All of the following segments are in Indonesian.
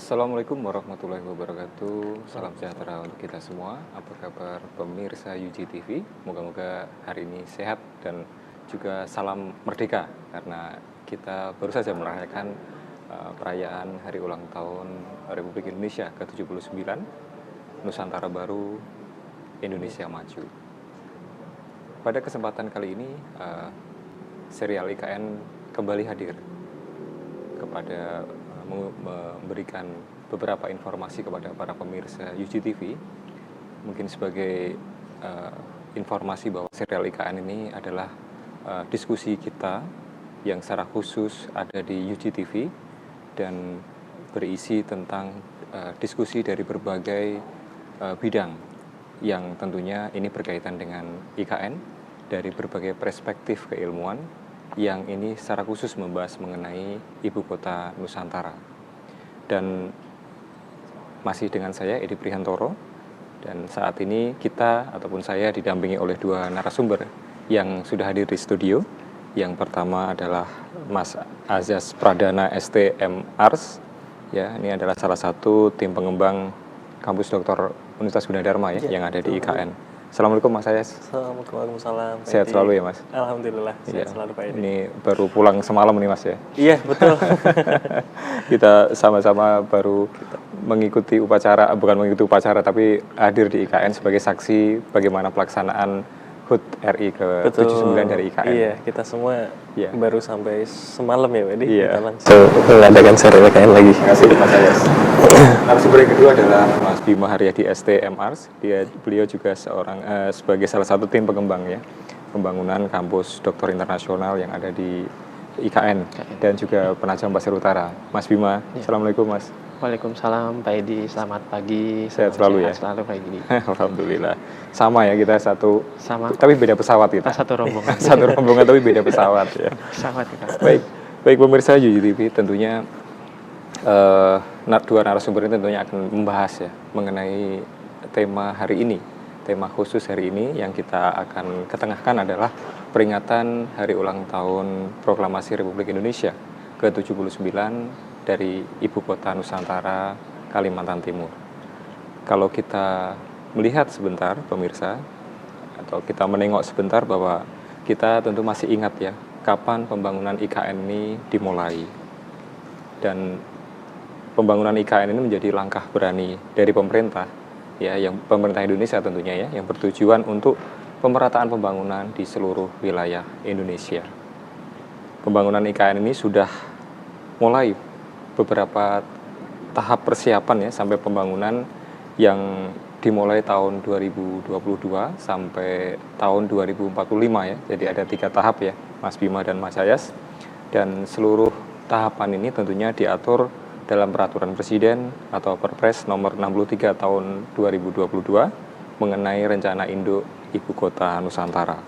Assalamualaikum warahmatullahi wabarakatuh. Salam sejahtera untuk kita semua. Apa kabar pemirsa UG TV? Moga-moga hari ini sehat dan juga salam merdeka, karena kita baru saja merayakan perayaan Hari Ulang Tahun Republik Indonesia ke-79, Nusantara Baru, Indonesia Maju. Pada kesempatan kali ini, serial IKN kembali hadir kepada memberikan beberapa informasi kepada para pemirsa UGTV, mungkin sebagai informasi bahwa serial IKN ini adalah diskusi kita yang secara khusus ada di UGTV dan berisi tentang diskusi dari berbagai bidang yang tentunya ini berkaitan dengan IKN dari berbagai perspektif keilmuan, yang ini secara khusus membahas mengenai Ibu Kota Nusantara. Dan masih dengan saya, Edi Prihantoro, dan saat ini kita ataupun saya didampingi oleh dua narasumber yang sudah hadir di studio. Yang pertama adalah Mas Azas Pradana STM Ars, ya, ini adalah salah satu tim pengembang kampus Dr. Universitas Gunadarma ya, yang ada di IKN. Assalamualaikum Mas Ayas. Waalaikumsalam. Sehat selalu ya Mas? Alhamdulillah, sehat selalu Pak Edi. Ini baru pulang semalam nih Mas ya? Iya, betul. Kita sama-sama baru mengikuti upacara, bukan mengikuti upacara, tapi hadir di IKN sebagai saksi bagaimana pelaksanaan HUT RI ke-79 dari IKN. Iya, kita semua baru sampai semalam ya Pak Edi. Iya. Kita langsung mengadakan serial IKN lagi. Terima kasih Mas Ayas. Narasumber yang kedua adalah Mas Bima Haryadi STM Ars. Beliau juga sebagai salah satu tim pengembang ya, pembangunan kampus doktor internasional yang ada di IKN dan juga Penajam Pasir Utara. Mas Bima, Assalamualaikum Mas. Waalaikumsalam Pak Edi, selamat pagi. Sehat selalu ya? Selalu Pak Edi. Alhamdulillah. Sama ya, kita sama. Tapi beda pesawat kita. Satu rombongan. Satu rombongan tapi beda pesawat ya. Pesawat kita. Baik pemirsa UGTV, tentunya dua narasumber ini tentunya akan membahas ya mengenai tema hari ini. Tema khusus hari ini yang kita akan ketengahkan adalah peringatan Hari Ulang Tahun Proklamasi Republik Indonesia ke-79 dari Ibu Kota Nusantara, Kalimantan Timur. Kalau kita melihat sebentar pemirsa, atau kita menengok sebentar, bahwa kita tentu masih ingat ya kapan pembangunan IKN ini dimulai. Dan pembangunan IKN ini menjadi langkah berani dari pemerintah, ya, yang pemerintah Indonesia tentunya ya, yang bertujuan untuk pemerataan pembangunan di seluruh wilayah Indonesia. Pembangunan IKN ini sudah mulai beberapa tahap persiapan ya, sampai pembangunan yang dimulai tahun 2022 sampai tahun 2045 ya. Jadi ada 3 tahap ya, Mas Bima dan Mas Ayas. Dan seluruh tahapan ini tentunya diatur dalam peraturan Presiden atau Perpres nomor 63 tahun 2022 mengenai rencana induk Ibu Kota Nusantara.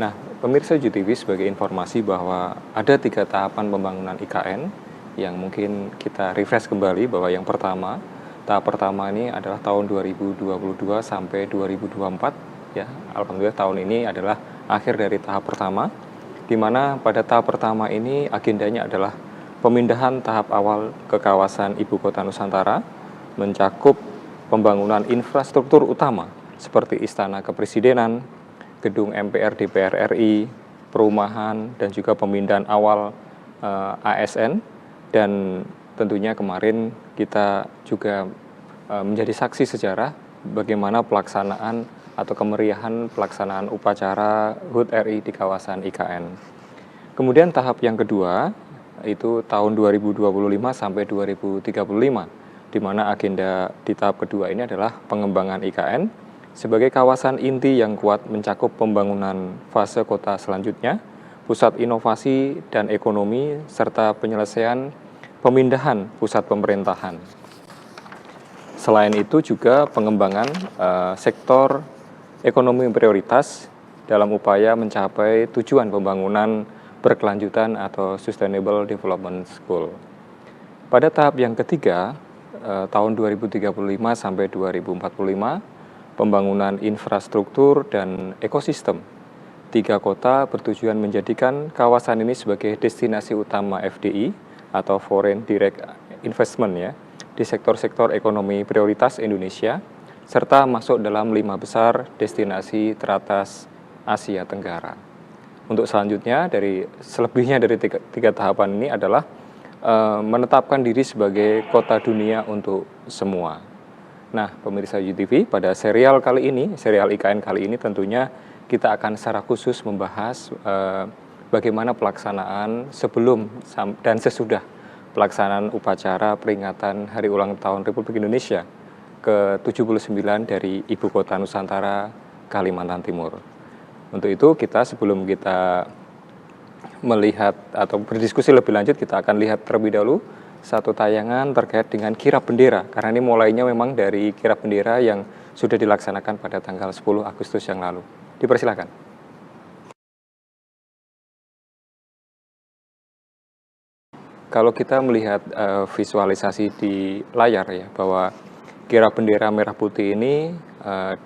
Nah, pemirsa UGTV, sebagai informasi bahwa ada 3 tahapan pembangunan IKN yang mungkin kita refresh kembali, bahwa yang pertama, tahap pertama ini adalah tahun 2022 sampai 2024 ya. Alhamdulillah tahun ini adalah akhir dari tahap pertama, di mana pada tahap pertama ini agendanya adalah pemindahan tahap awal ke kawasan Ibu Kota Nusantara, mencakup pembangunan infrastruktur utama seperti Istana Kepresidenan, gedung MPR DPR RI, perumahan, dan juga pemindahan awal ASN. Dan tentunya kemarin kita juga menjadi saksi sejarah bagaimana pelaksanaan atau kemeriahan pelaksanaan upacara HUT RI di kawasan IKN. Kemudian tahap yang kedua itu tahun 2025 sampai 2035, di mana agenda di tahap kedua ini adalah pengembangan IKN sebagai kawasan inti yang kuat mencakup pembangunan fase kota selanjutnya, pusat inovasi dan ekonomi, serta penyelesaian pemindahan pusat pemerintahan. Selain itu juga pengembangan sektor ekonomi prioritas dalam upaya mencapai tujuan pembangunan berkelanjutan atau Sustainable Development Goal. Pada tahap yang ketiga, tahun 2035 sampai 2045, pembangunan infrastruktur dan ekosistem. 3 kota bertujuan menjadikan kawasan ini sebagai destinasi utama FDI atau Foreign Direct Investment ya, di sektor-sektor ekonomi prioritas Indonesia, serta masuk dalam 5 besar destinasi teratas Asia Tenggara. Untuk selanjutnya, selebihnya dari tiga tahapan ini adalah menetapkan diri sebagai kota dunia untuk semua. Nah, pemirsa UTV, pada serial IKN kali ini tentunya kita akan secara khusus membahas bagaimana pelaksanaan sebelum dan sesudah pelaksanaan upacara peringatan Hari Ulang Tahun Republik Indonesia ke-79 dari Ibu Kota Nusantara, Kalimantan Timur. Untuk itu sebelum kita melihat atau berdiskusi lebih lanjut, kita akan lihat terlebih dahulu satu tayangan terkait dengan kirap bendera, karena ini mulainya memang dari kirap bendera yang sudah dilaksanakan pada tanggal 10 Agustus yang lalu. Dipersilakan. Kalau kita melihat visualisasi di layar ya, bahwa kirap bendera merah putih ini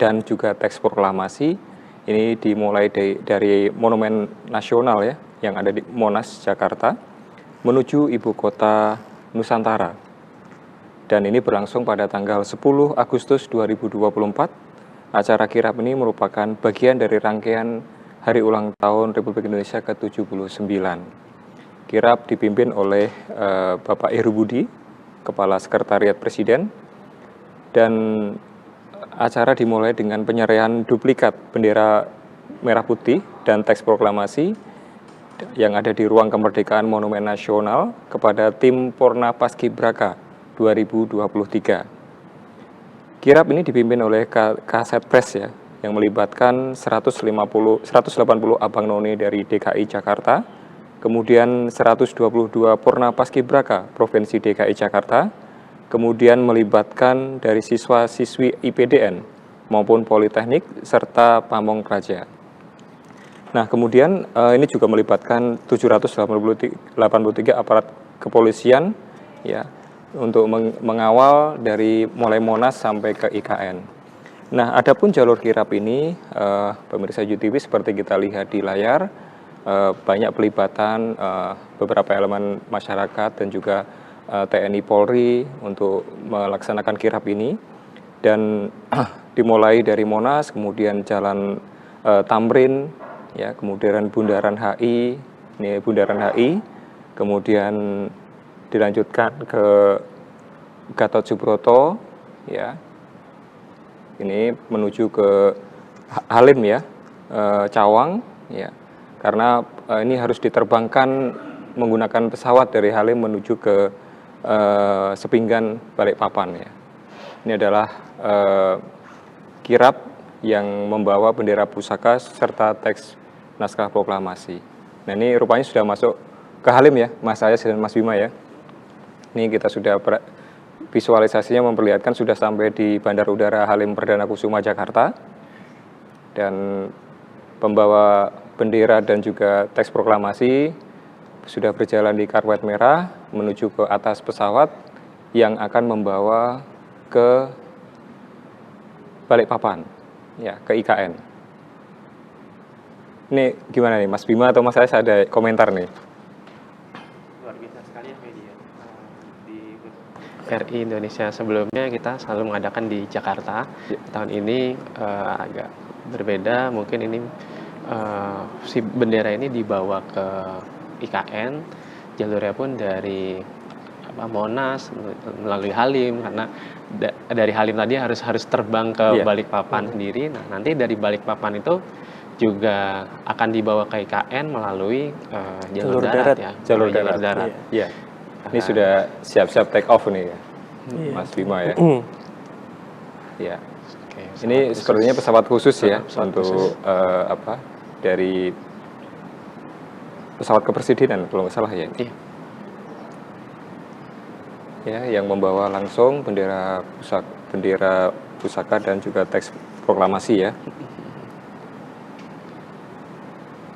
dan juga teks proklamasi ini dimulai dari Monumen Nasional ya, yang ada di Monas, Jakarta, menuju Ibu Kota Nusantara. Dan ini berlangsung pada tanggal 10 Agustus 2024. Acara kirap ini merupakan bagian dari rangkaian Hari Ulang Tahun Republik Indonesia ke-79. Kirap dipimpin oleh Bapak Heru Budi, Kepala Sekretariat Presiden, dan acara dimulai dengan penyerahan duplikat bendera merah putih dan teks proklamasi yang ada di Ruang Kemerdekaan Monumen Nasional kepada tim Porna Paskibraka 2023. Kirap ini dipimpin oleh Kasetpres ya, yang melibatkan 180 abang none dari DKI Jakarta, kemudian 122 Porna Paskibraka Provinsi DKI Jakarta, kemudian melibatkan dari siswa-siswi IPDN maupun Politeknik serta Pamong Praja. Nah, kemudian ini juga melibatkan 783 aparat kepolisian ya, untuk mengawal dari mulai Monas sampai ke IKN. Nah, adapun jalur kirap ini, pemirsa UTV, seperti kita lihat di layar, banyak pelibatan beberapa elemen masyarakat dan juga TNI Polri untuk melaksanakan kirap ini, dan dimulai dari Monas, kemudian Jalan Tamrin, ya, kemudian Bundaran HI, kemudian dilanjutkan ke Gatot Subroto, ya, ini menuju ke Halim ya, Cawang, ya, karena ini harus diterbangkan menggunakan pesawat dari Halim menuju ke Sepinggan Balikpapan ya. Ini adalah kirap yang membawa bendera pusaka serta teks naskah proklamasi. Nah, ini rupanya sudah masuk ke Halim ya, Mas Ayas dan Mas Bima ya. Ini kita sudah visualisasinya memperlihatkan sudah sampai di Bandar Udara Halim Perdana Kusuma Jakarta, dan pembawa bendera dan juga teks proklamasi sudah berjalan di karpet merah menuju ke atas pesawat yang akan membawa ke Balikpapan, ya, ke IKN. Ini gimana nih, Mas Bima atau Mas Ayas, ada komentar nih? Luar biasa sekali ya media. Di RI Indonesia sebelumnya kita selalu mengadakan di Jakarta. Ya. Tahun ini agak berbeda, mungkin ini si bendera ini dibawa ke IKN, jalurnya pun dari Monas melalui Halim, karena dari Halim tadi harus terbang ke Balikpapan sendiri. Nah, nanti dari Balikpapan itu juga akan dibawa ke IKN melalui jalur darat ya. Jalur darat. Iya. Ini sudah siap-siap take off nih ya, Mas Bima ya. Iya. Oke, ini sepertinya pesawat khusus ya, untuk dari pesawat kepresidenan kalau nggak salah ya. Iya. Ya, yang membawa langsung bendera pusaka dan juga teks proklamasi ya.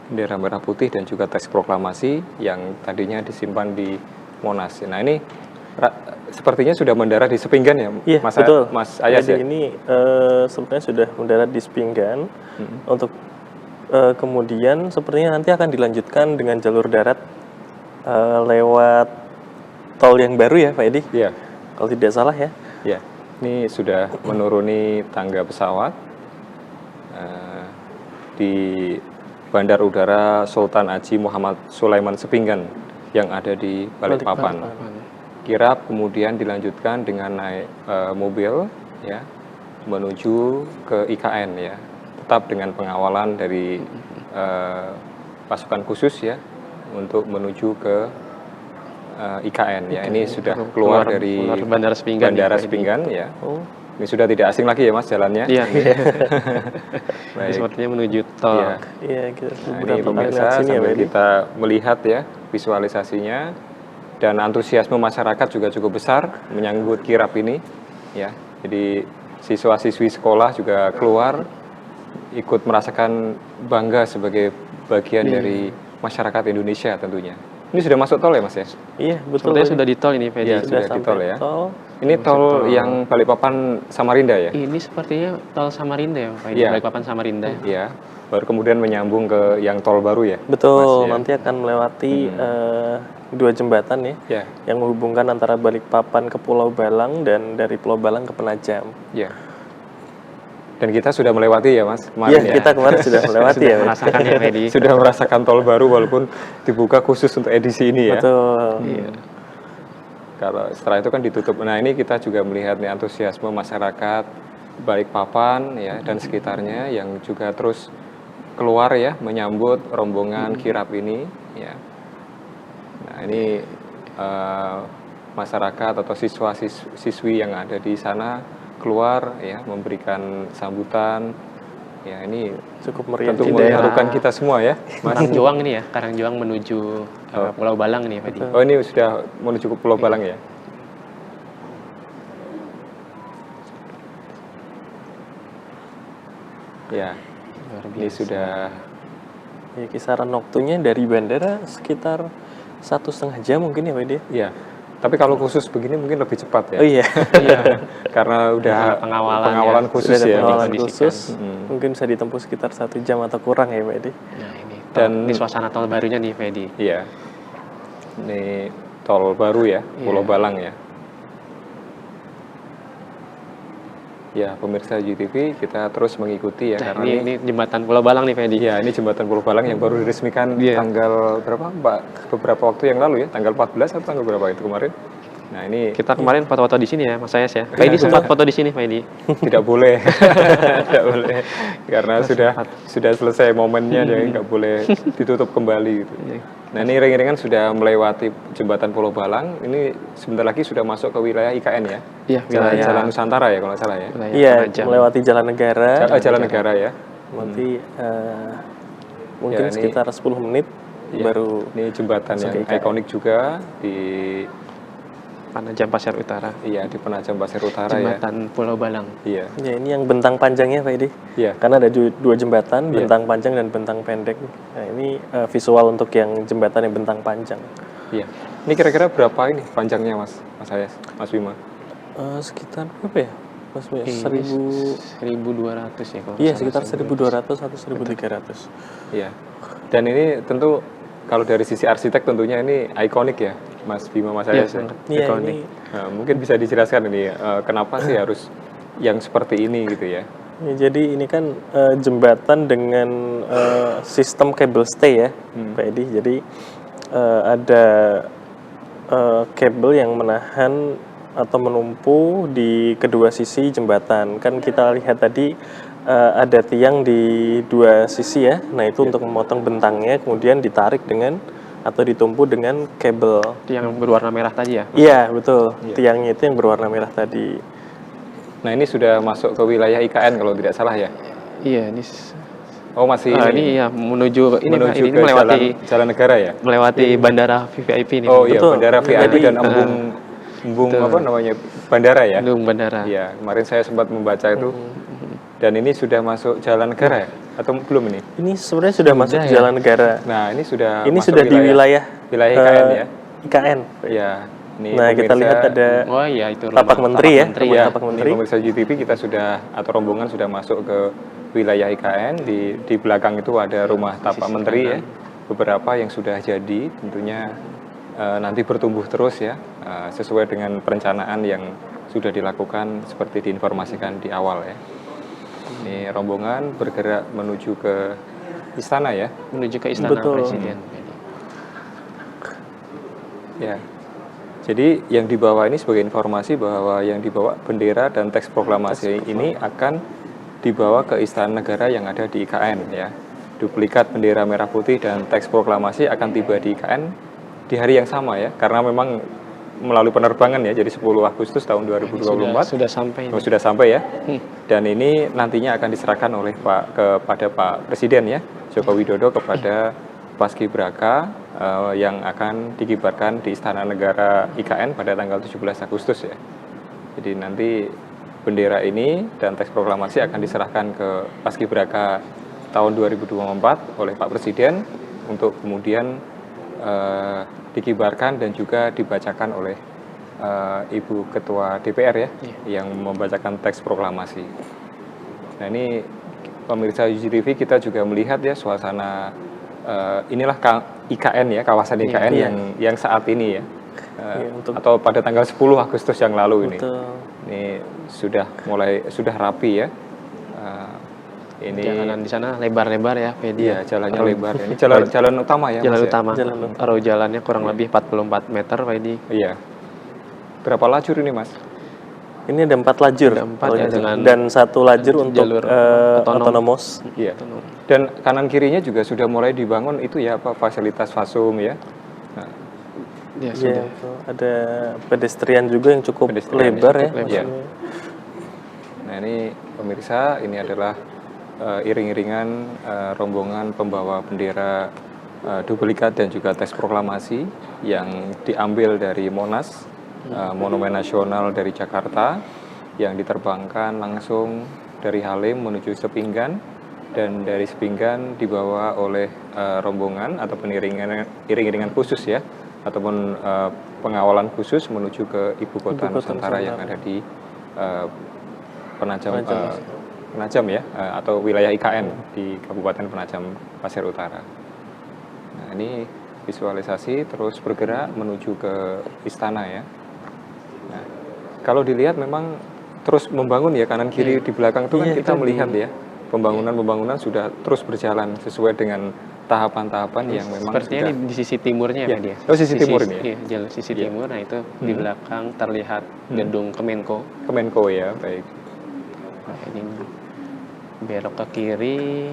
Bendera merah putih dan juga teks proklamasi yang tadinya disimpan di Monas. Nah, ini sepertinya sudah mendarat di Sepinggan ya, iya, Mas, betul. Mas Ayas. Jadi ya? ini sebenarnya sudah mendarat di Sepinggan. Untuk kemudian sepertinya nanti akan dilanjutkan dengan jalur darat lewat tol yang baru ya, Pak Edi. Iya. kalau tidak salah ya. Ya, ini sudah menuruni tangga pesawat di Bandar Udara Sultan Haji Muhammad Sulaiman Sepinggan yang ada di Balikpapan. Kirap kemudian dilanjutkan dengan naik mobil ya menuju ke IKN ya, tetap dengan pengawalan dari pasukan khusus ya untuk menuju ke IKN ya. Ini sudah keluar dari Bandara Sepinggan. Bandara Sepinggan ya. Ini sudah tidak asing lagi ya Mas jalannya. Iya. Baik. Sepertinya menuju tol. Iya. Iya, kita Nah, ini beberapa kali pemirsa lewat sini ya, sambil Pak Edi. kita melihat ya visualisasinya dan antusiasme masyarakat juga cukup besar menyambut kirap ini ya. Jadi siswa-siswi sekolah juga keluar ikut merasakan bangga sebagai bagian dari masyarakat Indonesia tentunya. Ini sudah masuk tol ya Mas ya? Iya, betul. Sepertinya Pak sudah di tol ini, Fedi. Iya, sudah di sampai tol ya. tol. Ini tol yang Balikpapan Samarinda ya? Ini sepertinya tol Samarinda ya, Pak. Iya. Balikpapan Samarinda. Iya. Baru kemudian menyambung ke yang tol baru ya? Betul, Mas, ya? nanti akan melewati 2 jembatan ya, Ya, yang menghubungkan antara Balikpapan ke Pulau Balang dan dari Pulau Balang ke Penajam. ya. Dan kita sudah melewati ya Mas kemarin Iya, ya? kita kemarin sudah melewati ya, Pak. Merasakan ya, Fedi. Sudah merasakan tol baru walaupun dibuka khusus untuk edisi ini ya. Betul. Iya. Kalau setelah itu kan ditutup. Nah ini kita juga melihat nih antusiasme masyarakat Balikpapan ya dan sekitarnya yang juga terus keluar ya menyambut rombongan kirap ini ya. Nah ini masyarakat atau siswa-siswi yang ada di sana keluar ya memberikan sambutan ya. Ini Cukup meriah. tentu Di daerah- mengharukan kita semua ya. Karangjoang ini ya, Karangjoang menuju Pulau Balang ini, Fedi. Oh ini sudah menuju ke Pulau Balang ya? Ya, Luar ini biasa. sudah Ya, kisaran waktunya dari bandara sekitar 1,5 jam mungkin ya, Pak Edi. ya. Tapi kalau khusus begini mungkin lebih cepat ya. Oh iya, Karena udah Pengawalan ya. khusus sudah ada ya. pengawalan dikondisikan. khusus. Mungkin bisa ditempuh sekitar 1 jam atau kurang ya, Pak Edi. Nah, ini. Dan- Ini suasana tol barunya nih, Fedi. Iya. Ini tol baru ya, Pulau Iya. Balang ya. Ya, pemirsa GTV kita terus mengikuti ya Nah, karena ini jembatan Pulau Balang nih, Fedi. iya, ini jembatan Pulau Balang yang baru diresmikan Iya. tanggal berapa, Mbak? Beberapa waktu yang lalu ya, tanggal 14 atau tanggal berapa itu kemarin? Nah, ini Kita kemarin foto-foto di sini ya, Mas Ayas ya. Pak Edi sempat foto di sini, Pak Edi. tidak boleh. Tidak boleh. Karena sudah selesai momennya jadi nggak boleh ditutup kembali gitu. Nah, ini ring-ringan sudah melewati jembatan Pulau Balang. Ini sebentar lagi sudah masuk ke wilayah IKN ya. Iya, Jalan Nusantara ya kalau nggak salah ya. wilayah Iya, Penajam. melewati Jalan Negara. Jalan Negara ya. Nanti mungkin Ya, ini- sekitar 10 menit Iya. baru Ini jembatan Masuk yang ke IKN. ikonik juga di Penajam Pasir Utara. iya di Penajam Pasir Utara ya. Jembatan Pulau Balang. Iya. ya ini yang bentang panjangnya Pak Edi. Iya. Karena ada 2 jembatan, Iya. bentang panjang dan bentang pendek. Nah, ini visual untuk yang jembatan yang bentang panjang. Iya. Ini kira-kira berapa ini panjangnya Mas Ayas, Mas Bima? Sekitar berapa ya? Mas Bima? 1.200 ya kalau Iya, nggak sekitar salah. 1.200 atau 1.300. Iya. Dan ini tentu kalau dari sisi arsitek tentunya ini ikonik ya, Mas Bima, Mas Iya, Ayas ya. sangat Iya, ikonik. ini Nah, mungkin bisa dijelaskan ini kenapa sih harus yang seperti ini gitu ya? Ya, jadi ini kan jembatan dengan sistem cable stay ya, Pak Edi. Jadi ada kabel yang menahan atau menumpu di kedua sisi jembatan. Kan kita lihat tadi ada tiang di 2 sisi ya. Nah itu untuk memotong bentangnya, kemudian ditarik dengan atau ditumpu dengan kabel. Yang berwarna merah tadi ya. Iya betul, tiangnya itu yang berwarna merah tadi. Nah, ini sudah masuk ke wilayah IKN kalau tidak salah ya. Iya, ini Oh, masih ini ya menuju ini Pak, menuju ini ke melewati jalan negara ya? melewati bandara VVIP ini. Oh iya, Betul. bandara VIP Jadi, dan embung apa namanya? Bandara ya? Bandung bandara. Iya, kemarin saya sempat membaca itu. Dan ini sudah masuk jalan negara ya? Atau belum ini? Ini sebenarnya sudah masuk ya? jalan negara. Nah, ini sudah Ini masuk sudah di wilayah IKN ya? IKN. Iya. Ini Nah kita pemirsa- lihat ada Oh iya itu tapak rumah menteri ya, menteri rumah Iya, tapak ini menteri. pemirsa GTV kita sudah atau rombongan sudah masuk ke wilayah IKN. Di belakang itu ada rumah tapak menteri ya. Beberapa yang sudah jadi tentunya nanti bertumbuh terus ya, sesuai dengan perencanaan yang sudah dilakukan seperti diinformasikan di awal ya. Ini rombongan bergerak menuju ke istana ya. Menuju ke istana Betul. presiden. Ya. Jadi yang dibawa ini sebagai informasi bahwa yang dibawa bendera dan teks proklamasi ini akan dibawa ke Istana Negara yang ada di IKN ya. Duplikat bendera merah putih dan teks proklamasi akan tiba di IKN di hari yang sama ya. Karena memang melalui penerbangan ya, jadi 10 Agustus tahun 2024 Sudah sampai. sudah sampai ya. Dan ini nantinya akan diserahkan oleh kepada Pak Presiden ya, Joko Widodo kepada Paskibraka yang akan dikibarkan di Istana Negara IKN pada tanggal 17 Agustus ya. Jadi nanti bendera ini dan teks proklamasi akan diserahkan ke Paskibraka tahun 2024 oleh Pak Presiden untuk kemudian dikibarkan dan juga dibacakan oleh Ibu Ketua DPR ya, yang membacakan teks proklamasi. Nah ini pemirsa UG TV kita juga melihat ya suasana inilah IKN ya, kawasan IKN yang saat ini ya, atau pada tanggal 10 Agustus yang lalu ini. Ini sudah rapi ya. Ini jalanan di sana lebar-lebar ya, Fedi. Iya, jalannya lebar. Ini jalan utama ya. Jalan Mas, utama. Jalan utama. Taruh jalannya kurang lebih 44 meter, Fedi. Iya. Berapa lajur ini, Mas? Ini ada 4 lajur. Ada 4 ya, dan 1 lajur untuk jalur otonomos. Iya. Dan kanan kirinya juga sudah mulai dibangun itu ya, apa fasilitas fasum ya. Nah, Ya, Iya, sudah. betul. Ada pedestrian juga yang cukup Pedestrian lebar ya. cukup lebar. maksudnya. Nah ini pemirsa, ini adalah iring-iringan rombongan pembawa bendera duplikat dan juga teks proklamasi yang diambil dari Monas, Monumen Nasional dari Jakarta, yang diterbangkan langsung dari Halim menuju Sepinggan, dan dari Sepinggan dibawa oleh rombongan ataupun iring-iringan khusus ya, ataupun pengawalan khusus menuju ke Ibu Kota Nusantara yang ada di Penajam ya, atau wilayah IKN di Kabupaten Penajam Pasir Utara. Nah ini visualisasi terus bergerak menuju ke istana ya. Nah kalau dilihat memang terus membangun ya, kanan kiri di belakang itu kan kita melihat ya, pembangunan sudah terus berjalan sesuai dengan tahapan-tahapan yang memang sepertinya sudah di sisi timurnya Ya. ya, dia. Oh, sisi timur ini ya? Iya, jalur sisi timur. Nah itu di belakang terlihat gedung Kemenko. Kemenko ya, baik. Nah, ini belok ke kiri.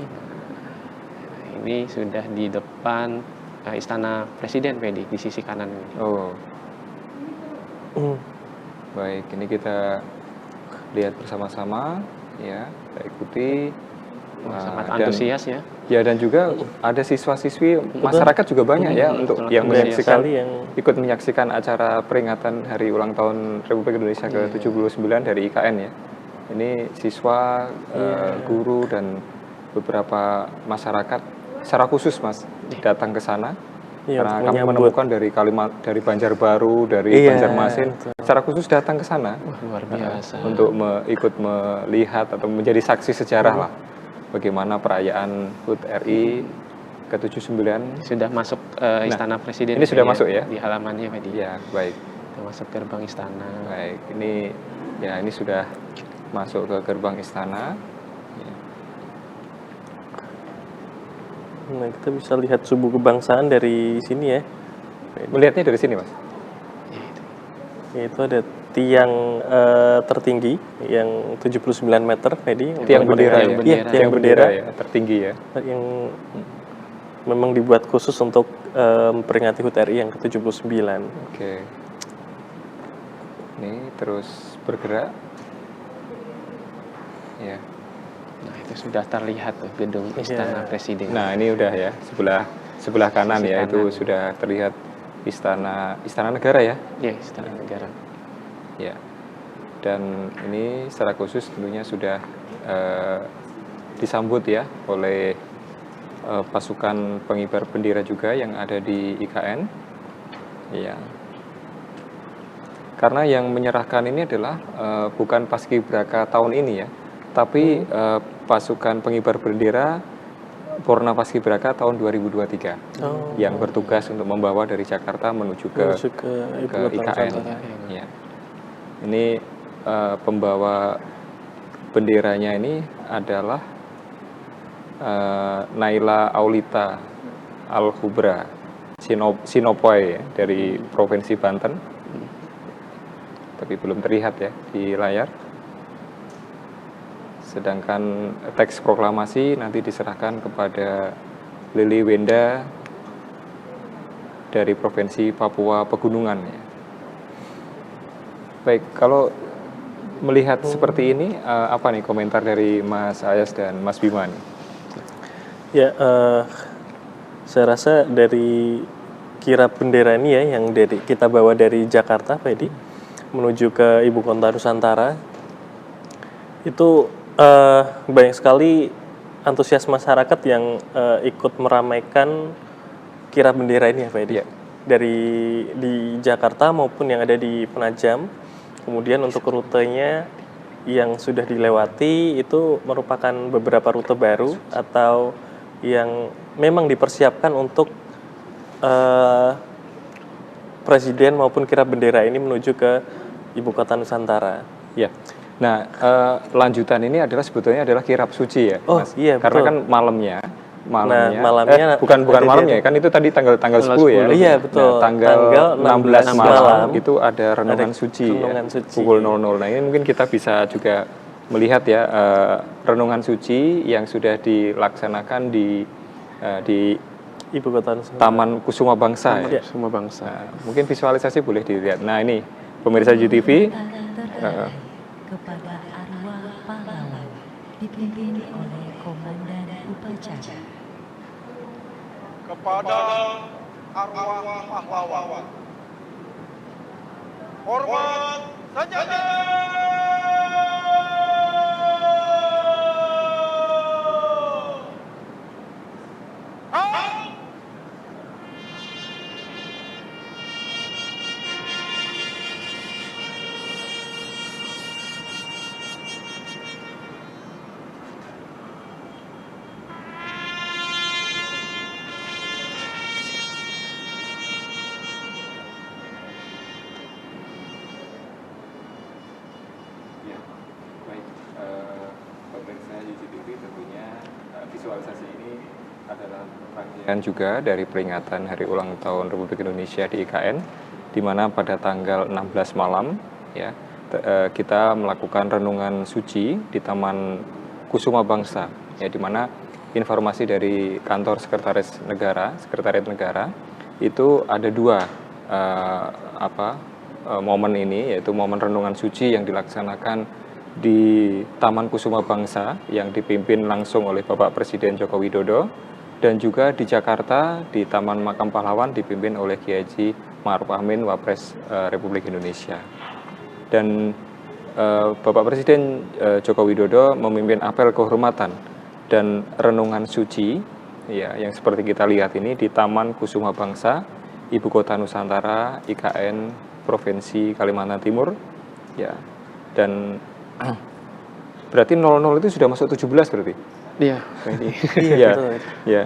Ini sudah di depan Istana Presiden, Fedi, di sisi kanan. Oh, baik. Ini kita lihat bersama-sama ya, kita ikuti. Sangat Dan- antusias ya. Ya, dan juga ada siswa-siswi masyarakat juga banyak ya untuk yang Banyak menyaksikan, sekali yang ikut menyaksikan acara peringatan Hari Ulang Tahun Republik Indonesia ke-79 dari IKN ya. Ini siswa, guru dan beberapa masyarakat secara khusus Mas datang ke sana. Iya, Karena untuk kami menyambut. menemukan dari Banjarbaru, dari Iya, Banjarmasin, betul. secara khusus datang ke sana Luar biasa. untuk ikut melihat atau menjadi saksi sejarah lah bagaimana perayaan HUT RI ke-79. Sudah masuk Istana Presiden. ini sudah Fedi, masuk ya? Di halamannya, Fedi. Ya, baik. Sudah masuk gerbang istana. Baik, ini sudah masuk ke gerbang istana. Ya. Nah, kita bisa lihat subuh kebangsaan dari sini ya. Melihatnya dari sini, Mas. Ya, itu. Yaitu ada tiang tertinggi yang 79 meter, Fedi. Tiang bendera tiang ya. bendera. Iya, tiang bendera ya, tertinggi ya. yang memang dibuat khusus untuk memperingati HUT RI yang ke-79. Oke. Ini terus bergerak. Ya. Nah, itu sudah terlihat tuh gedung Istana Presiden. Nah, ini udah ya, sebelah kanan Sisi ya, itu kanan. sudah terlihat istana negara ya. Ya, Istana Negara. Ya. Dan ini secara khusus tentunya sudah disambut ya oleh pasukan pengibar bendera juga yang ada di IKN. Ya. Karena yang menyerahkan ini adalah bukan Paskibraka tahun ini ya, tapi pasukan pengibar bendera Korna Paskibraka tahun 2023 Oh, yang bertugas untuk membawa dari Jakarta menuju ke menuju ke Ibu Kota IKN. Nusantara. Ya. Ini pembawa benderanya ini adalah Naila Aulita Al-Khubra Sinopoy ya, dari Provinsi Banten. Tapi belum terlihat ya di layar. Sedangkan teks proklamasi nanti diserahkan kepada Lili Wenda dari Provinsi Papua Pegunungan ya. Baik, kalau melihat seperti ini, apa nih komentar dari Mas Ayas dan Mas Bima nih? Ya, saya rasa dari kirap bendera ini ya yang kita bawa dari Jakarta, Pak Edi, menuju ke Ibu Kota Nusantara, itu banyak sekali antusias masyarakat yang ikut meramaikan kirap bendera ini ya Pak Edi. Iya. Dari di Jakarta maupun yang ada di Penajam. Kemudian untuk rutenya yang sudah dilewati itu merupakan beberapa rute baru atau yang memang dipersiapkan untuk presiden maupun kirap bendera ini menuju ke Ibu Kota Nusantara. Ya. Nah, lanjutan ini adalah sebetulnya adalah kirap suci ya, Oh, Mas. iya, Karena betul. kan malamnya malamnya bukan ada malamnya, kan itu tadi tanggal 10 ya. Iya, betul. Nah, tanggal 16 malam malam itu ada renungan suci renungan ya, suci. pukul 00. Nah, ini mungkin kita bisa juga melihat ya renungan suci yang sudah dilaksanakan di Ibu Kota Nusantara. Taman Kusuma Bangsa ya. Semua bangsa. Nah, mungkin visualisasi boleh dilihat. Nah, ini pemirsa JTV kepada arwah pahlawan dipimpin oleh komandan upacara. Kepada arwah pahlawan, hormat senjata. Ya, baik. Pemirsa JTV tentunya visualisasi ini adalah rangkaian juga dari peringatan Hari Ulang Tahun Republik Indonesia di IKN, di mana pada tanggal 16 malam ya kita melakukan renungan suci di Taman Kusuma Bangsa, ya, di mana informasi dari kantor Sekretariat Negara itu ada dua momen ini, yaitu momen renungan suci yang dilaksanakan di Taman Kusuma Bangsa yang dipimpin langsung oleh Bapak Presiden Joko Widodo, dan juga di Jakarta di Taman Makam Pahlawan dipimpin oleh Kiai Haji Ma'ruf Amin, Wapres Republik Indonesia. Dan Bapak Presiden Joko Widodo memimpin apel kehormatan dan renungan suci ya, yang seperti kita lihat ini di Taman Kusuma Bangsa, Ibu Kota Nusantara, IKN Provinsi Kalimantan Timur ya. Dan berarti 00 itu sudah masuk 17 berarti? Iya. Iya, betul. ya.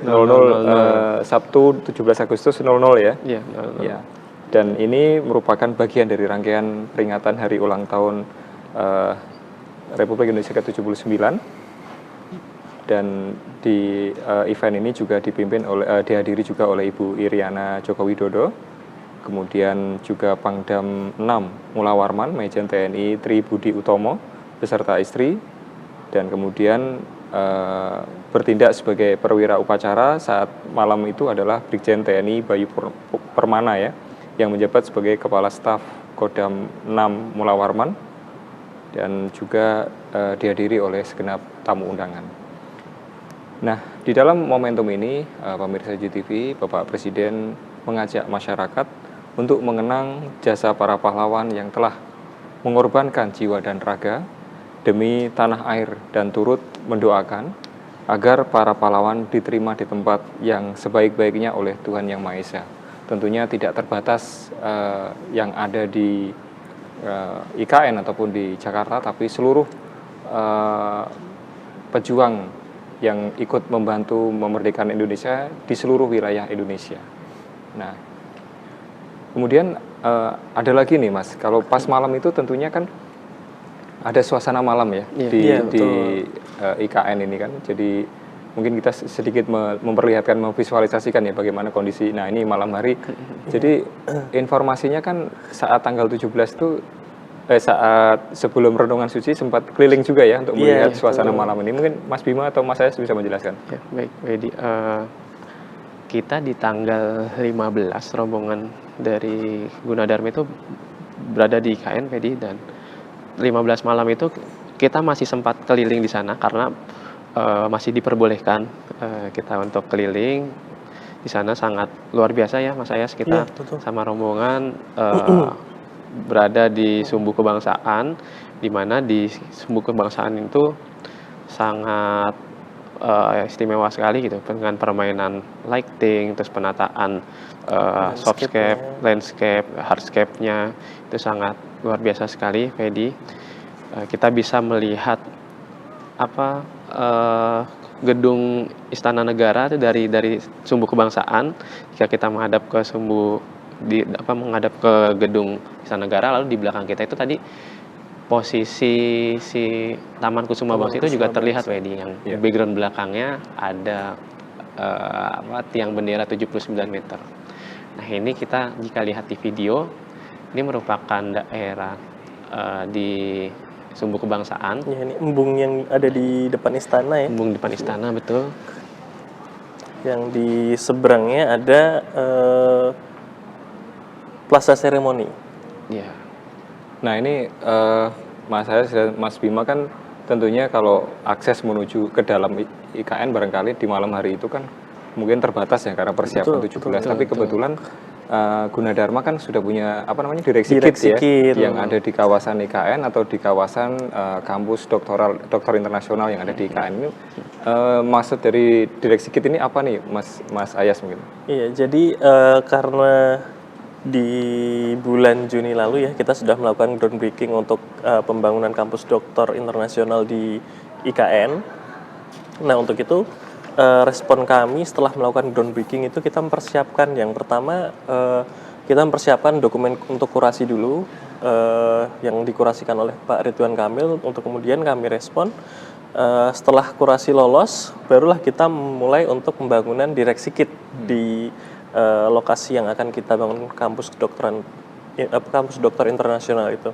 00 Sabtu 17 Agustus 00 ya. Iya. Ya. Dan ini merupakan bagian dari rangkaian peringatan Hari Ulang Tahun Republik Indonesia ke-79. Dan di event ini juga dihadiri juga oleh Ibu Iriana Joko Widodo, kemudian juga Pangdam 6 Mula Warman, Majen TNI Tri Budi Utomo beserta istri, dan kemudian bertindak sebagai perwira upacara saat malam itu adalah Brigjen TNI Bayu Permana ya, yang menjabat sebagai Kepala Staf Kodam 6 Mula Warman, dan juga dihadiri oleh segenap tamu undangan. Nah, di dalam momentum ini, pemirsa JTV, Bapak Presiden mengajak masyarakat untuk mengenang jasa para pahlawan yang telah mengorbankan jiwa dan raga demi tanah air, dan turut mendoakan agar para pahlawan diterima di tempat yang sebaik-baiknya oleh Tuhan Yang Maha Esa. Tentunya tidak terbatas yang ada di IKN ataupun di Jakarta, tapi seluruh pejuang yang ikut membantu memerdekakan Indonesia di seluruh wilayah Indonesia. Nah, kemudian ada lagi nih Mas, kalau pas malam itu tentunya kan ada suasana malam ya di IKN ini kan. Jadi mungkin kita sedikit memperlihatkan, memvisualisasikan ya bagaimana kondisi. Nah, ini malam hari. Jadi informasinya kan saat tanggal 17 itu saat sebelum renungan suci sempat keliling juga ya untuk melihat suasana malam ini. Mungkin Mas Bima atau Mas Ayas bisa menjelaskan. Ya, baik, Wedi. Kita di tanggal 15 rombongan dari Gunadarma itu berada di IKN, Wedi, dan 15 malam itu kita masih sempat keliling di sana karena masih diperbolehkan kita untuk keliling di sana. Sangat luar biasa ya Mas Ayas, kita sama rombongan berada di Sumbu Kebangsaan, di mana di Sumbu Kebangsaan itu sangat istimewa sekali gitu, dengan permainan lighting, terus penataan softscape, landscape, hardscape-nya itu sangat luar biasa sekali, Fedi. Kita bisa melihat gedung Istana Negara itu dari Sumbu Kebangsaan. Jika kita menghadap ke menghadap ke gedung Istana Negara, lalu di belakang kita itu tadi posisi si Taman Kusuma Bangsa itu juga terlihat, Wedi, yang background belakangnya ada tiang bendera 79 meter. Nah, ini kita jika lihat di video, ini merupakan daerah di Sumbu Kebangsaan. Ya, ini embung yang ada di depan istana ya. Embung depan istana, betul. Yang di seberangnya ada Plaza Seremoni. Ya. Nah, ini Mas Ayas dan Mas Bima kan tentunya kalau akses menuju ke dalam IKN barangkali di malam hari itu kan mungkin terbatas ya karena persiapan 17. Tapi kebetulan Gunadarma kan sudah punya direksi KIT ya, yang ada di kawasan IKN atau di kawasan kampus doktor internasional yang ada di IKN ini. Maksud dari direksi KIT ini apa nih, Mas Ayas mungkin? Iya, jadi karena di bulan Juni lalu ya kita sudah melakukan groundbreaking untuk pembangunan kampus doktor internasional di IKN. Nah, untuk itu respon kami setelah melakukan groundbreaking itu kita mempersiapkan, yang pertama kita mempersiapkan dokumen untuk kurasi dulu yang dikurasikan oleh Pak Ridwan Kamil, untuk kemudian kami respon. Setelah kurasi lolos, barulah kita mulai untuk pembangunan direksi KIT di lokasi yang akan kita bangun kampus dokter internasional itu.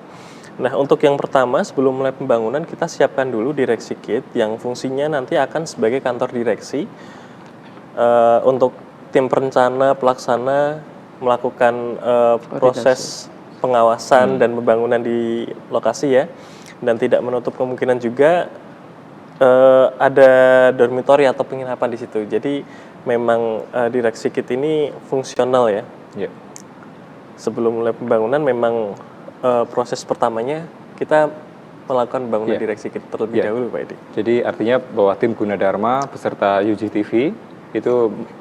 Nah, untuk yang pertama sebelum mulai pembangunan kita siapkan dulu direksi KIT yang fungsinya nanti akan sebagai kantor direksi untuk tim perencana, pelaksana melakukan proses pengawasan dan pembangunan di lokasi ya, dan tidak menutup kemungkinan juga ada dormitory atau penginapan di situ. Jadi memang direksi KIT ini fungsional ya. Sebelum mulai pembangunan memang proses pertamanya kita melakukan pembangunan direksi KIT terlebih dahulu, Pak Edi. Jadi artinya bahwa tim Gunadarma beserta UGTV itu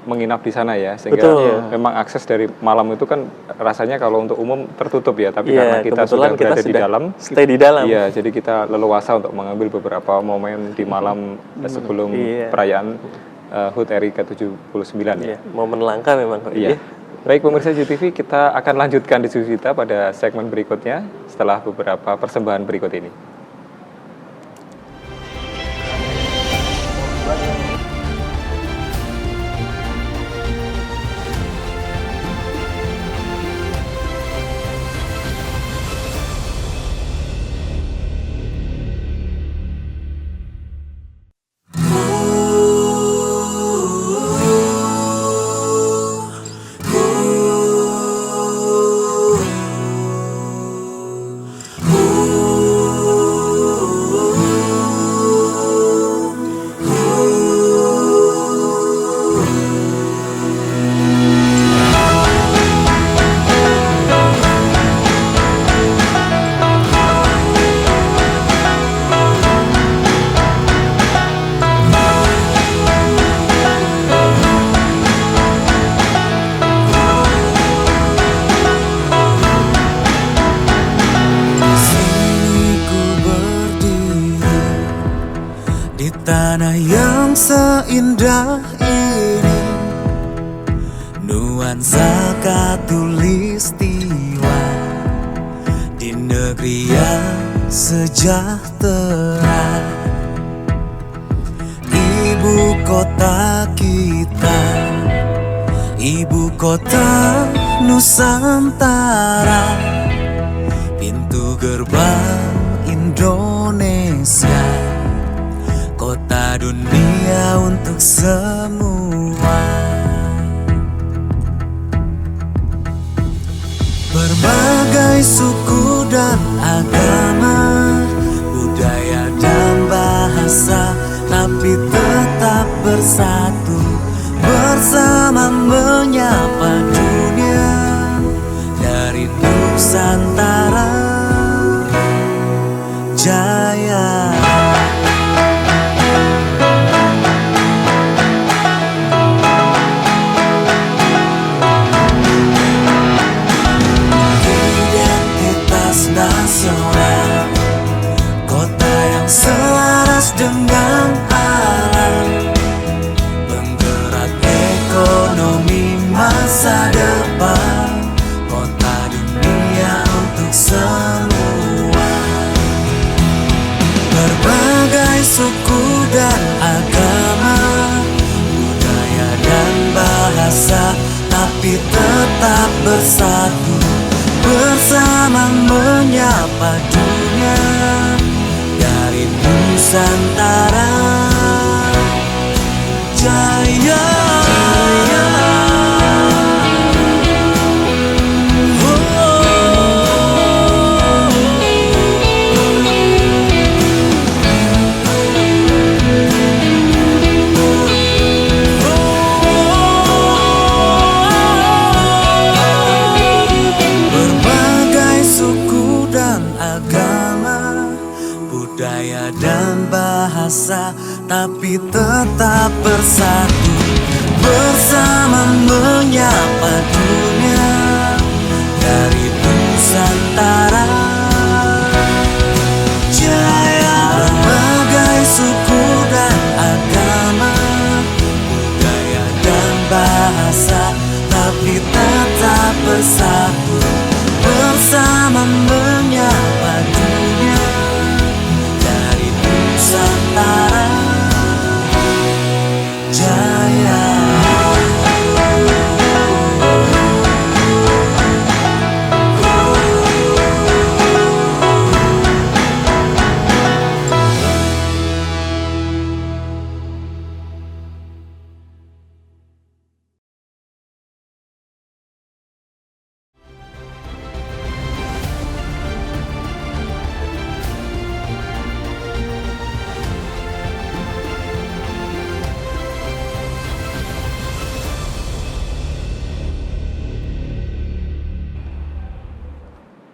menginap di sana ya, sehingga memang akses dari malam itu kan rasanya kalau untuk umum tertutup ya, tapi karena kita sudah berada di dalam, stay di dalam. Iya, jadi kita leluasa untuk mengambil beberapa momen di malam sebelum perayaan HUT RI ke-79 ya. Momen langka memang, Pak Edi. Baik pemirsa UGTV, kita akan lanjutkan diskusi kita pada segmen berikutnya setelah beberapa persembahan berikut ini. Tanah yang yang seindah ini, nuansa khatulistiwa di negeri yang sejahtera. Ibu kota kita, ibu kota Nusantara, pintu gerbang Indonesia, kota dunia untuk semua. Berbagai suku dan agama, budaya dan bahasa, tapi tetap bersatu, bersama menyapa dunia dari Nusantara Jaya. Identitas nasional, kota yang selaras dengan alam, penggerak ekonomi masa depan, kota dunia untuk semua. Berbagai suku dan agama, budaya dan bahasa, tapi tetap bersatu, bersama menyapa dunia dari Nusantara Jaya. Budaya dan bahasa, tapi tetap bersatu, bersama menyapa dunia dari Nusantara Jaya. Berbagai suku dan agama, budaya dan bahasa, tapi tetap bersatu, bersama menyapa dunia Nusantara Jaya.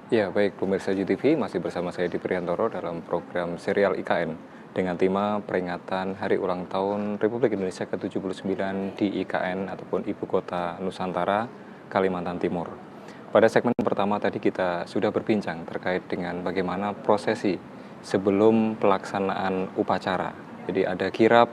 Ya, baik pemirsa GTV, masih bersama saya di Priantoro dalam program serial IKN dengan tema peringatan Hari Ulang Tahun Republik Indonesia ke-79 di IKN ataupun Ibu Kota Nusantara, Kalimantan Timur. Pada segmen pertama tadi kita sudah berbincang terkait dengan bagaimana prosesi sebelum pelaksanaan upacara. Jadi ada kirap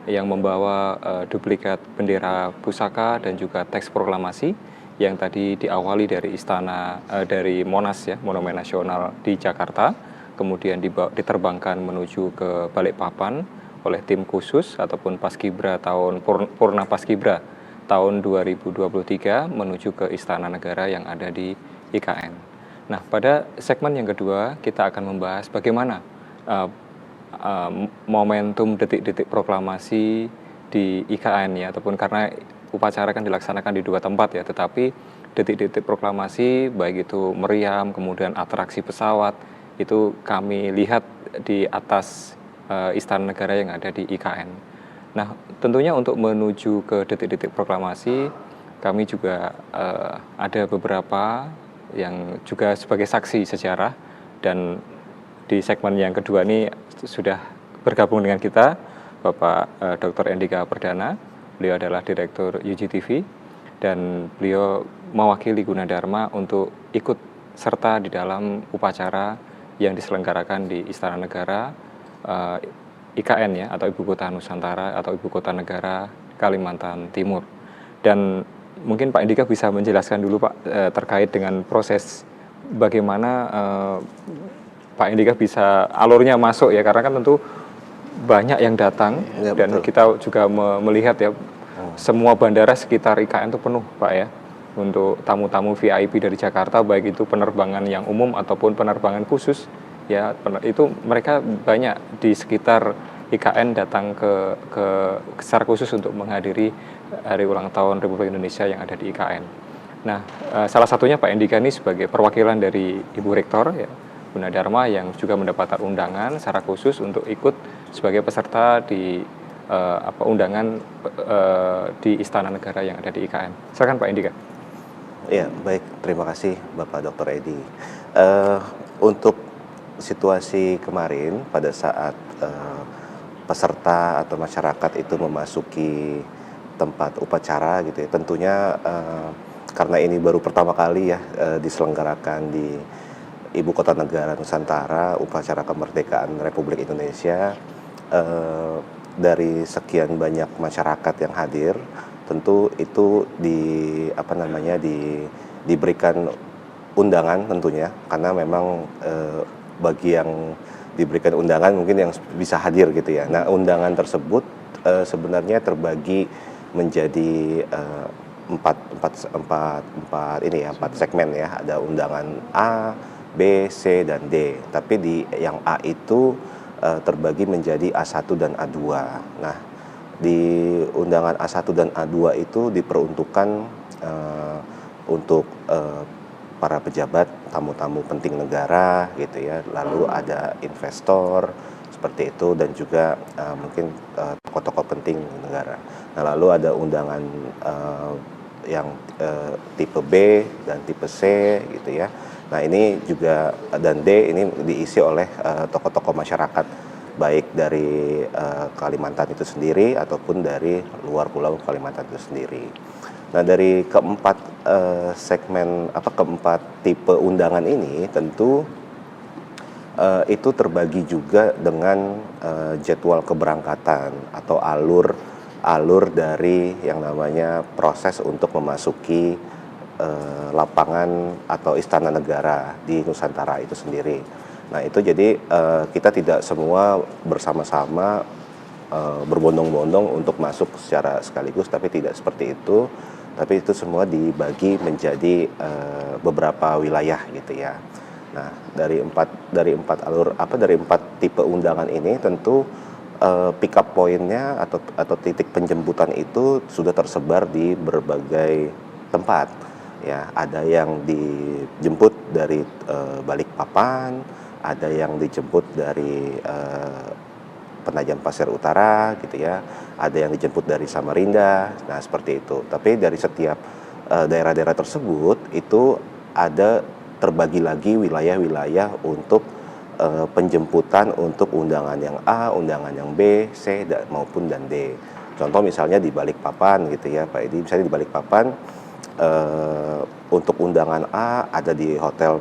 yang membawa duplikat bendera pusaka dan juga teks proklamasi yang tadi diawali dari istana dari Monas ya, Monumen Nasional di Jakarta, kemudian diterbangkan menuju ke Balikpapan oleh tim khusus ataupun Paskibra tahun Purna Paskibra tahun 2023 menuju ke Istana Negara yang ada di IKN. Nah, pada segmen yang kedua kita akan membahas bagaimana momentum detik-detik proklamasi di IKN ya, ataupun karena upacara kan dilaksanakan di dua tempat ya, tetapi detik-detik proklamasi baik itu meriam, kemudian atraksi pesawat, itu kami lihat di atas Istana Negara yang ada di IKN. Nah, tentunya untuk menuju ke detik-detik proklamasi, kami juga ada beberapa yang juga sebagai saksi sejarah, dan di segmen yang kedua ini sudah bergabung dengan kita Bapak Dr. Endika Perdana. Beliau adalah Direktur UGTV dan beliau mewakili Gunadarma untuk ikut serta di dalam upacara yang diselenggarakan di Istana Negara IKN ya, atau Ibu Kota Nusantara atau Ibu Kota Negara Kalimantan Timur. Dan mungkin Pak Andika bisa menjelaskan dulu Pak terkait dengan proses bagaimana Pak Andika bisa alurnya masuk ya, karena kan tentu banyak yang datang Ya, dan betul. kita juga melihat ya semua bandara sekitar IKN itu penuh Pak ya, untuk tamu-tamu VIP dari Jakarta, baik itu penerbangan yang umum ataupun penerbangan khusus ya, itu mereka banyak di sekitar IKN datang ke secara khusus untuk menghadiri hari ulang tahun Republik Indonesia yang ada di IKN. Nah, salah satunya Pak Andika ini sebagai perwakilan dari Ibu Rektor ya, Gunadarma, yang juga mendapatkan undangan secara khusus untuk ikut sebagai peserta di undangan di Istana Negara yang ada di IKN. Silakan Pak Andika. Ya, baik. Terima kasih Bapak Dr. Edi. Untuk situasi kemarin pada saat peserta atau masyarakat itu memasuki tempat upacara gitu ya, tentunya karena ini baru pertama kali ya diselenggarakan di Ibu Kota Negara Nusantara, upacara kemerdekaan Republik Indonesia, dari sekian banyak masyarakat yang hadir, tentu itu diberikan undangan tentunya, karena memang bagi yang diberikan undangan mungkin yang bisa hadir gitu ya. Nah, undangan tersebut sebenarnya terbagi menjadi empat segmen ya. Ada undangan A, B, C, dan D. Tapi di yang A itu terbagi menjadi A1 dan A2. Nah, di undangan A1 dan A2 itu diperuntukkan untuk para pejabat, tamu-tamu penting negara gitu ya, lalu ada investor seperti itu, dan juga mungkin tokoh-tokoh penting negara. Nah, lalu ada undangan yang tipe B dan tipe C gitu ya. Nah, ini juga, dan D ini diisi oleh tokoh-tokoh masyarakat, baik dari Kalimantan itu sendiri ataupun dari luar pulau Kalimantan itu sendiri. Nah, dari keempat keempat tipe undangan ini tentu itu terbagi juga dengan jadwal keberangkatan atau alur dari yang namanya proses untuk memasuki lapangan atau istana negara di Nusantara itu sendiri. Nah, itu jadi kita tidak semua bersama-sama berbondong-bondong untuk masuk secara sekaligus, tapi tidak seperti itu. Tapi itu semua dibagi menjadi beberapa wilayah gitu ya. Nah, dari empat tipe undangan ini tentu pick up pointnya atau titik penjemputan itu sudah tersebar di berbagai tempat ya. Ada yang dijemput dari Balikpapan, ada yang dijemput dari Penajam Pasir Utara gitu ya, ada yang dijemput dari Samarinda. Nah, seperti itu. Tapi dari setiap daerah-daerah tersebut itu ada terbagi lagi wilayah-wilayah untuk penjemputan untuk undangan yang A, undangan yang B, C maupun dan D. Contoh misalnya di Balikpapan gitu ya Pak Edi, misalnya di Balikpapan untuk undangan A ada di hotel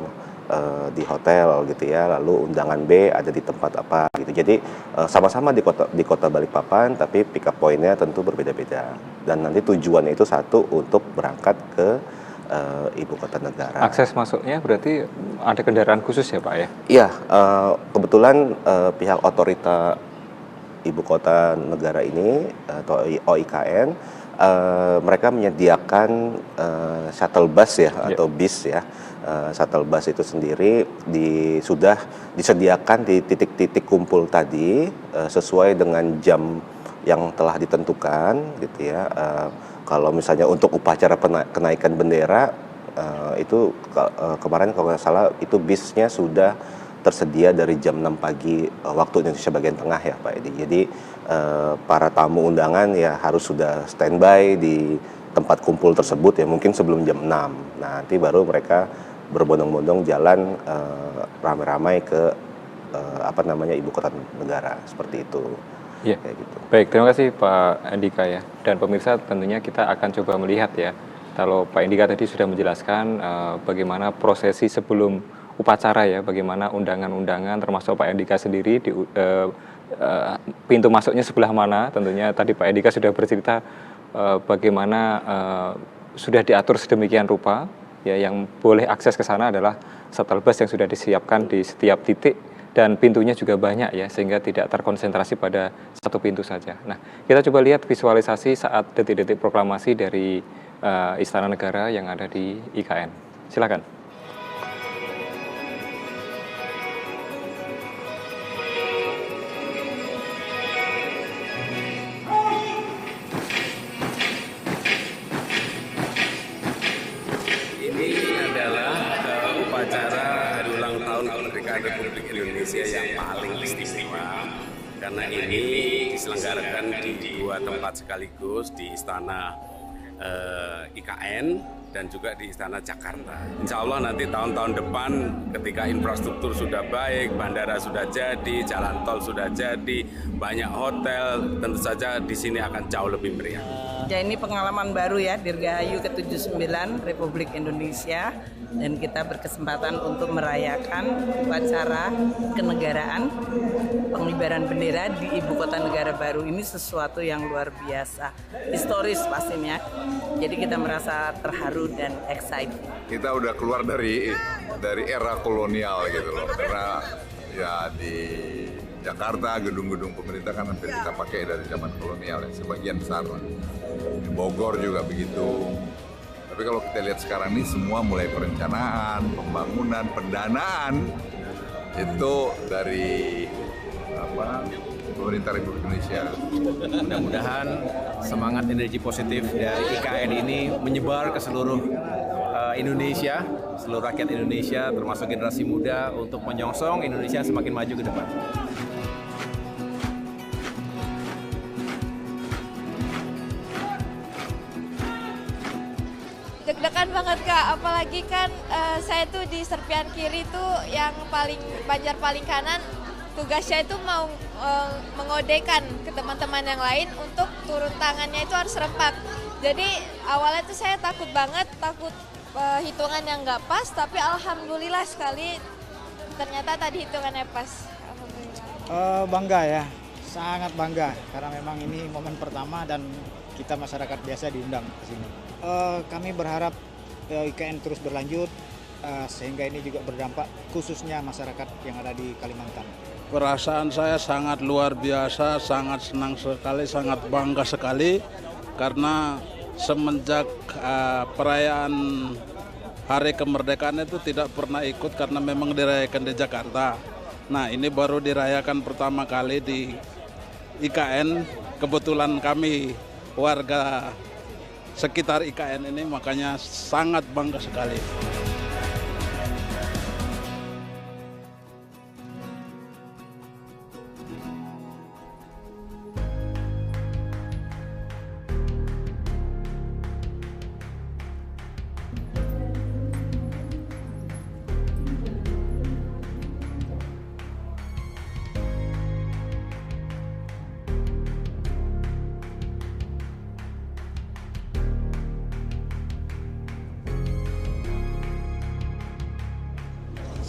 gitu ya, lalu undangan B ada di tempat apa gitu. Jadi sama-sama di kota Balikpapan, tapi pick up pointnya tentu berbeda-beda, dan nanti tujuannya itu satu, untuk berangkat ke Ibu Kota Negara. Akses masuknya berarti ada kendaraan khusus ya Pak ya? Iya, kebetulan pihak otorita Ibu Kota Negara ini atau OIKN, mereka menyediakan shuttle bus ya, atau bis ya. Shuttle bus itu sendiri sudah disediakan di titik-titik kumpul tadi sesuai dengan jam yang telah ditentukan gitu ya. Kalau misalnya untuk upacara kenaikan bendera itu kemarin kalau nggak salah itu bisnya sudah tersedia dari jam 6 pagi waktu Indonesia bagian tengah ya Pak Edi. Jadi para tamu undangan ya harus sudah standby di tempat kumpul tersebut ya, mungkin sebelum jam 6. Nah, nanti baru mereka berbondong-bondong jalan ramai-ramai ke Ibu Kota Negara, seperti itu. Ya. Kayak gitu. Baik, terima kasih Pak Andika ya. Dan pemirsa, tentunya kita akan coba melihat ya. Kalau Pak Andika tadi sudah menjelaskan bagaimana prosesi sebelum upacara ya, bagaimana undangan-undangan termasuk Pak Andika sendiri pintu masuknya sebelah mana. Tentunya tadi Pak Edika sudah bercerita bagaimana sudah diatur sedemikian rupa, ya, yang boleh akses ke sana adalah shuttle bus yang sudah disiapkan di setiap titik, dan pintunya juga banyak, ya, sehingga tidak terkonsentrasi pada satu pintu saja. Nah, kita coba lihat visualisasi saat detik-detik proklamasi dari Istana Negara yang ada di IKN. Silakan. Republik Indonesia yang paling istimewa karena ini diselenggarakan di dua tempat sekaligus, di Istana IKN dan juga di Istana Jakarta. Insya Allah nanti tahun-tahun depan ketika infrastruktur sudah baik, bandara sudah jadi, jalan tol sudah jadi, banyak hotel, tentu saja di sini akan jauh lebih meriah. Ya, ini pengalaman baru ya, Dirgahayu ke-79 Republik Indonesia, dan kita berkesempatan untuk merayakan upacara kenegaraan pengibaran bendera di Ibu Kota Negara baru. Ini sesuatu yang luar biasa, historis pastinya. Jadi kita merasa terharu dan excited. Kita udah keluar dari era kolonial gitu loh, karena ya di Jakarta gedung-gedung pemerintah kan hampir kita pakai dari zaman kolonial ya, sebagian besar lah. Di Bogor juga begitu. Tapi kalau kita lihat sekarang ini semua mulai perencanaan, pembangunan, pendanaan itu dari pemerintah Republik Indonesia. Mudah-mudahan semangat energi positif dari IKN ini menyebar ke seluruh Indonesia, seluruh rakyat Indonesia, termasuk generasi muda, untuk menyongsong Indonesia semakin maju ke depan. Deg-degan banget Kak, apalagi kan saya tuh di serpian kiri tuh yang banjar paling kanan, tugasnya itu mau mengodekan ke teman-teman yang lain untuk turun tangannya itu harus serempak. Jadi awalnya tuh saya takut banget, takut hitungan yang nggak pas, tapi alhamdulillah sekali ternyata tadi hitungannya pas. Alhamdulillah. Bangga ya, sangat bangga karena memang ini momen pertama dan kita masyarakat biasa diundang ke sini. Kami berharap IKN terus berlanjut sehingga ini juga berdampak khususnya masyarakat yang ada di Kalimantan. Perasaan saya sangat luar biasa, sangat senang sekali, sangat bangga sekali karena semenjak perayaan Hari Kemerdekaan itu tidak pernah ikut karena memang dirayakan di Jakarta. Nah, ini baru dirayakan pertama kali di IKN. Kebetulan kami warga sekitar IKN ini, makanya sangat bangga sekali.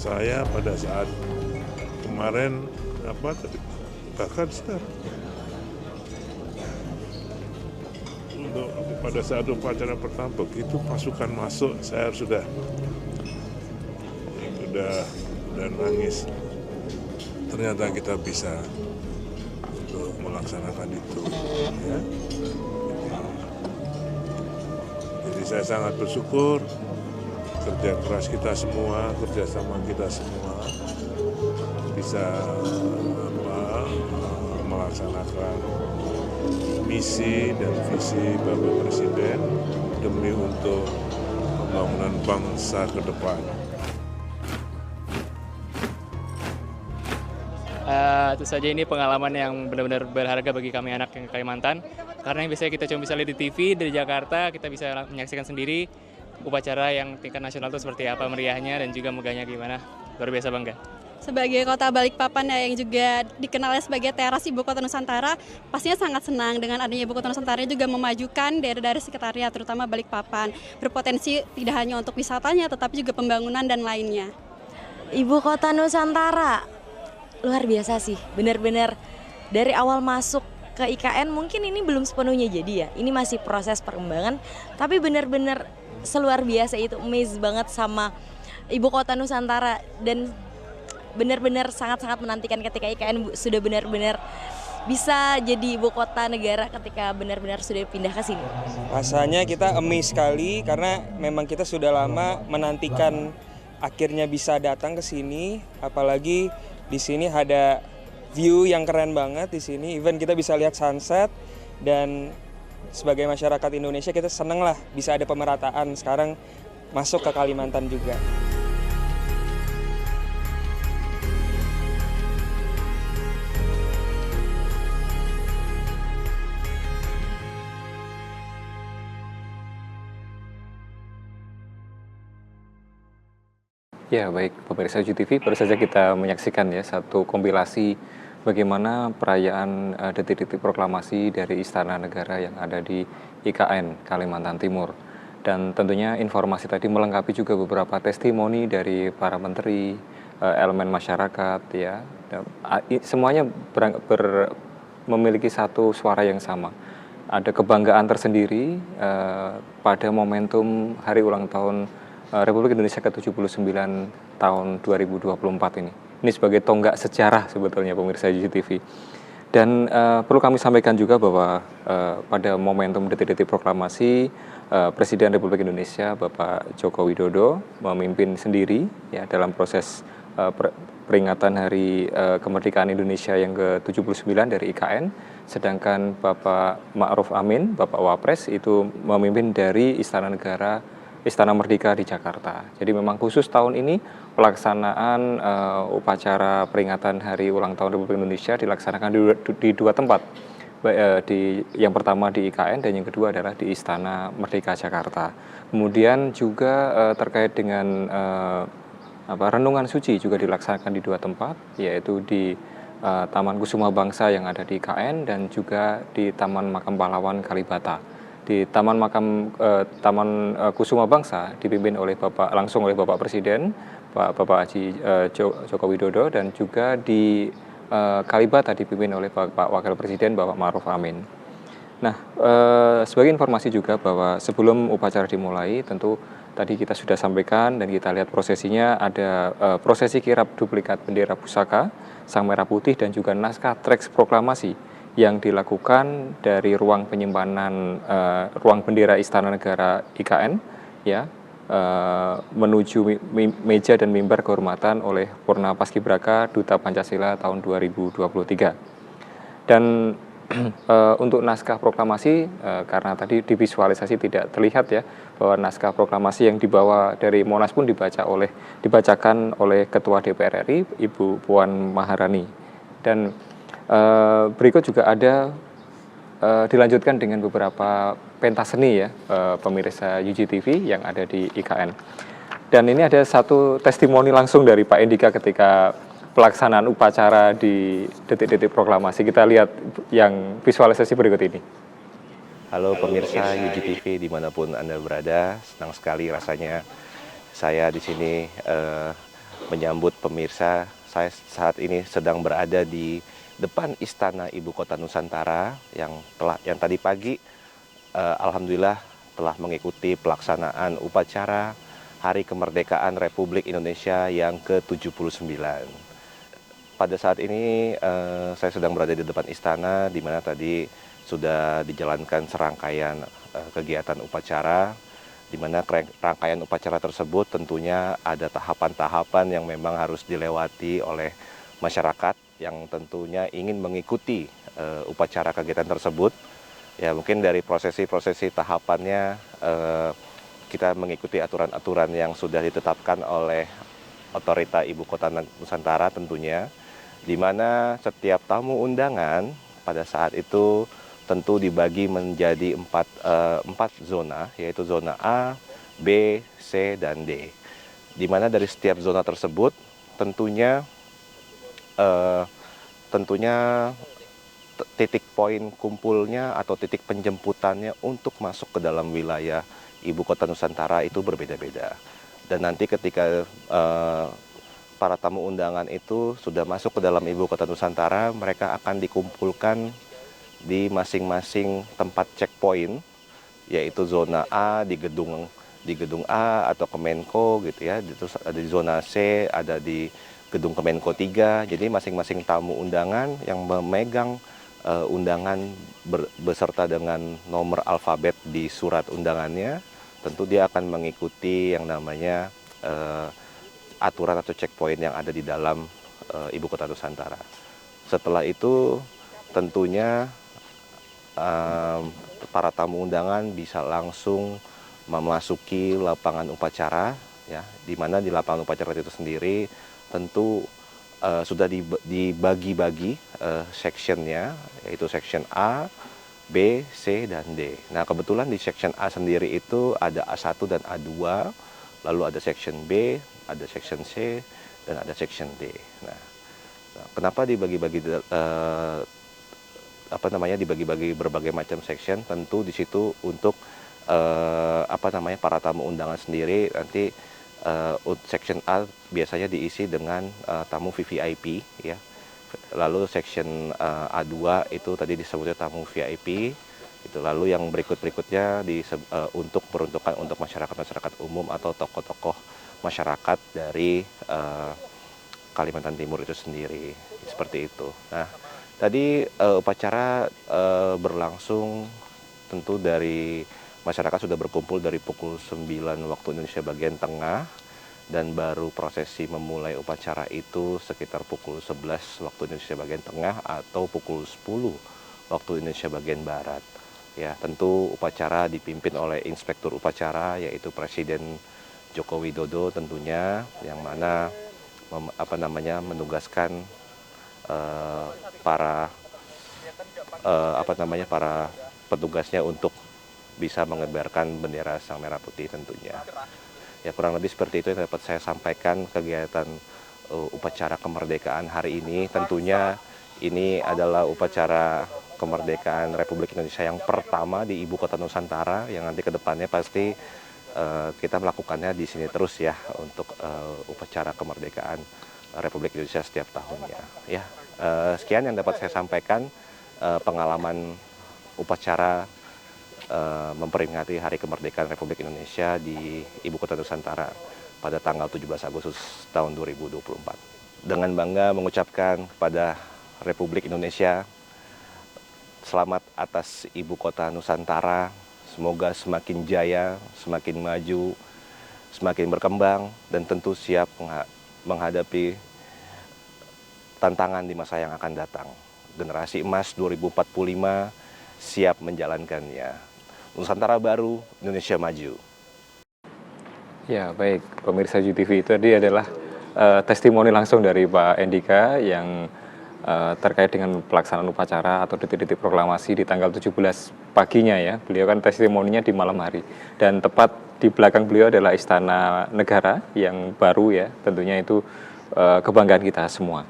Saya pada saat kemarin bahkan pada saat upacara pertama begitu pasukan masuk, saya sudah nangis. Ternyata kita bisa untuk melaksanakan itu. Ya. Jadi saya sangat bersyukur. Kerja keras kita semua, kerjasama kita semua bisa melaksanakan misi dan visi Bapak Presiden demi untuk pembangunan bangsa ke depan. Tentu saja ini pengalaman yang benar-benar berharga bagi kami anak yang Kalimantan, karena yang biasanya kita cuma bisa lihat di TV dari Jakarta, kita bisa menyaksikan sendiri upacara yang tingkat nasional itu seperti apa meriahnya dan juga megahnya gimana. Luar biasa bangga. Sebagai kota Balikpapan yang juga dikenalnya sebagai teras Ibu Kota Nusantara, pastinya sangat senang dengan adanya Ibu Kota Nusantara juga memajukan daerah-daerah sekitarnya, terutama Balikpapan. Berpotensi tidak hanya untuk wisatanya, tetapi juga pembangunan dan lainnya. Ibu Kota Nusantara, luar biasa sih, benar-benar dari awal masuk ke IKN mungkin ini belum sepenuhnya jadi ya. Ini masih proses perkembangan, tapi benar-benar seluar biasa itu, amazed banget sama Ibu Kota Nusantara dan benar-benar sangat-sangat menantikan ketika IKN sudah benar-benar bisa jadi ibu kota negara ketika benar-benar sudah pindah ke sini. Rasanya kita amazed sekali karena memang kita sudah lama menantikan akhirnya bisa datang ke sini, apalagi di sini ada view yang keren banget di sini. Even kita bisa lihat sunset dan sebagai masyarakat Indonesia kita seneng lah bisa ada pemerataan sekarang masuk ke Kalimantan juga. Ya, baik pemirsa UJTV, baru saja kita menyaksikan ya satu kompilasi bagaimana perayaan detik-detik proklamasi dari Istana Negara yang ada di IKN Kalimantan Timur. Dan tentunya informasi tadi melengkapi juga beberapa testimoni dari para menteri, elemen masyarakat ya. Semuanya memiliki satu suara yang sama. Ada kebanggaan tersendiri pada momentum hari ulang tahun Republik Indonesia ke-79 tahun 2024 ini. Ini sebagai tonggak sejarah sebetulnya pemirsa UJTV. Dan perlu kami sampaikan juga bahwa pada momentum detik-detik proklamasi Presiden Republik Indonesia Bapak Joko Widodo memimpin sendiri ya dalam proses peringatan Hari Kemerdekaan Indonesia yang ke-79 dari IKN, sedangkan Bapak Ma'ruf Amin, Bapak Wapres itu memimpin dari Istana Negara Istana Merdeka di Jakarta. Jadi memang khusus tahun ini pelaksanaan upacara peringatan Hari Ulang Tahun Republik Indonesia dilaksanakan di dua tempat. Yang pertama di IKN dan yang kedua adalah di Istana Merdeka Jakarta. Kemudian juga terkait dengan renungan suci juga dilaksanakan di dua tempat, yaitu di Taman Kusuma Bangsa yang ada di IKN dan juga di Taman Makam Pahlawan Kalibata. Di Taman Kusuma Bangsa dipimpin langsung oleh Bapak Presiden, Bapak Haji Joko Widodo, dan juga di Kalibata dipimpin oleh Bapak Wakil Presiden Bapak Ma'ruf Amin. Nah, sebagai informasi juga bahwa sebelum upacara dimulai, tentu tadi kita sudah sampaikan dan kita lihat prosesinya, ada prosesi kirap duplikat bendera pusaka, sang merah putih dan juga naskah teks proklamasi yang dilakukan dari ruang penyimpanan ruang bendera Istana Negara IKN ya menuju meja dan mimbar kehormatan oleh Purna Paskibraka Duta Pancasila tahun 2023. Dan untuk naskah proklamasi karena tadi divisualisasi tidak terlihat ya bahwa naskah proklamasi yang dibawa dari Monas pun dibacakan oleh Ketua DPR RI Ibu Puan Maharani. Dan berikut juga ada dilanjutkan dengan beberapa pentas seni ya pemirsa UJTV yang ada di IKN. Dan ini ada satu testimoni langsung dari Pak Endika ketika pelaksanaan upacara di detik-detik proklamasi. Kita lihat yang visualisasi berikut ini. Halo pemirsa UJTV dimanapun Anda berada, senang sekali rasanya saya di sini menyambut pemirsa. Saya saat ini sedang berada di depan Istana Ibu Kota Nusantara yang tadi pagi alhamdulillah telah mengikuti pelaksanaan upacara Hari Kemerdekaan Republik Indonesia yang ke-79. Pada saat ini saya sedang berada di depan istana di mana tadi sudah dijalankan serangkaian kegiatan upacara, di mana rangkaian upacara tersebut tentunya ada tahapan-tahapan yang memang harus dilewati oleh masyarakat yang tentunya ingin mengikuti upacara kegiatan tersebut. Ya mungkin dari prosesi-prosesi tahapannya kita mengikuti aturan-aturan yang sudah ditetapkan oleh otorita Ibu Kota Nusantara tentunya, di mana setiap tamu undangan pada saat itu tentu dibagi menjadi empat zona, yaitu zona A, B, C, dan D. Di mana dari setiap zona tersebut tentunya titik poin kumpulnya atau titik penjemputannya untuk masuk ke dalam wilayah Ibu Kota Nusantara itu berbeda-beda. Dan nanti ketika para tamu undangan itu sudah masuk ke dalam Ibu Kota Nusantara, mereka akan dikumpulkan di masing-masing tempat checkpoint, yaitu zona A di gedung A atau Kemenko gitu ya, terus ada di zona C, ada di gedung Kemenko 3. Jadi masing-masing tamu undangan yang memegang undangan beserta dengan nomor alfabet di surat undangannya, tentu dia akan mengikuti yang namanya aturan atau checkpoint yang ada di dalam Ibu Kota Nusantara. Setelah itu tentunya para tamu undangan bisa langsung memasuki lapangan upacara, ya, di mana di lapangan upacara itu sendiri tentu sudah dibagi-bagi sectionnya, yaitu section A, B, C, dan D. Nah, kebetulan di section A sendiri itu ada A1 dan A2, lalu ada section B, ada section C, dan ada section D. Nah, kenapa dibagi-bagi dibagi-bagi berbagai macam section? Tentu di situ untuk para tamu undangan sendiri nanti section A biasanya diisi dengan tamu VVIP, ya. Lalu section A2 itu tadi disebutnya tamu VIP. Itu lalu yang berikutnya untuk peruntukan untuk masyarakat umum atau tokoh-tokoh masyarakat dari Kalimantan Timur itu sendiri, seperti itu. Nah, tadi upacara berlangsung tentu dari masyarakat sudah berkumpul dari pukul 9 waktu Indonesia bagian tengah, dan baru prosesi memulai upacara itu sekitar pukul 11 waktu Indonesia bagian tengah atau pukul 10 waktu Indonesia bagian barat. Ya, tentu upacara dipimpin oleh inspektur upacara, yaitu Presiden Joko Widodo tentunya, yang mana menugaskan para petugasnya untuk bisa mengibarkan bendera Sang Merah Putih tentunya. Ya, kurang lebih seperti itu yang dapat saya sampaikan kegiatan upacara kemerdekaan hari ini. Tentunya ini adalah upacara kemerdekaan Republik Indonesia yang pertama di Ibu Kota Nusantara, yang nanti ke depannya pasti kita melakukannya di sini terus ya, untuk upacara kemerdekaan Republik Indonesia setiap tahunnya. Ya, sekian yang dapat saya sampaikan pengalaman upacara memperingati Hari Kemerdekaan Republik Indonesia di Ibu Kota Nusantara pada tanggal 17 Agustus tahun 2024. Dengan bangga mengucapkan kepada Republik Indonesia, selamat atas Ibu Kota Nusantara. Semoga semakin jaya, semakin maju, semakin berkembang, dan tentu siap menghadapi tantangan di masa yang akan datang. Generasi Emas 2045 siap menjalankannya. Nusantara baru, Indonesia maju. Ya, baik, pemirsa JUTV, itu tadi adalah testimoni langsung dari Pak Endika yang terkait dengan pelaksanaan upacara atau detik-detik proklamasi di tanggal 17 paginya ya. Beliau kan testimoninya di malam hari, dan tepat di belakang beliau adalah Istana Negara yang baru ya, tentunya itu kebanggaan kita semua.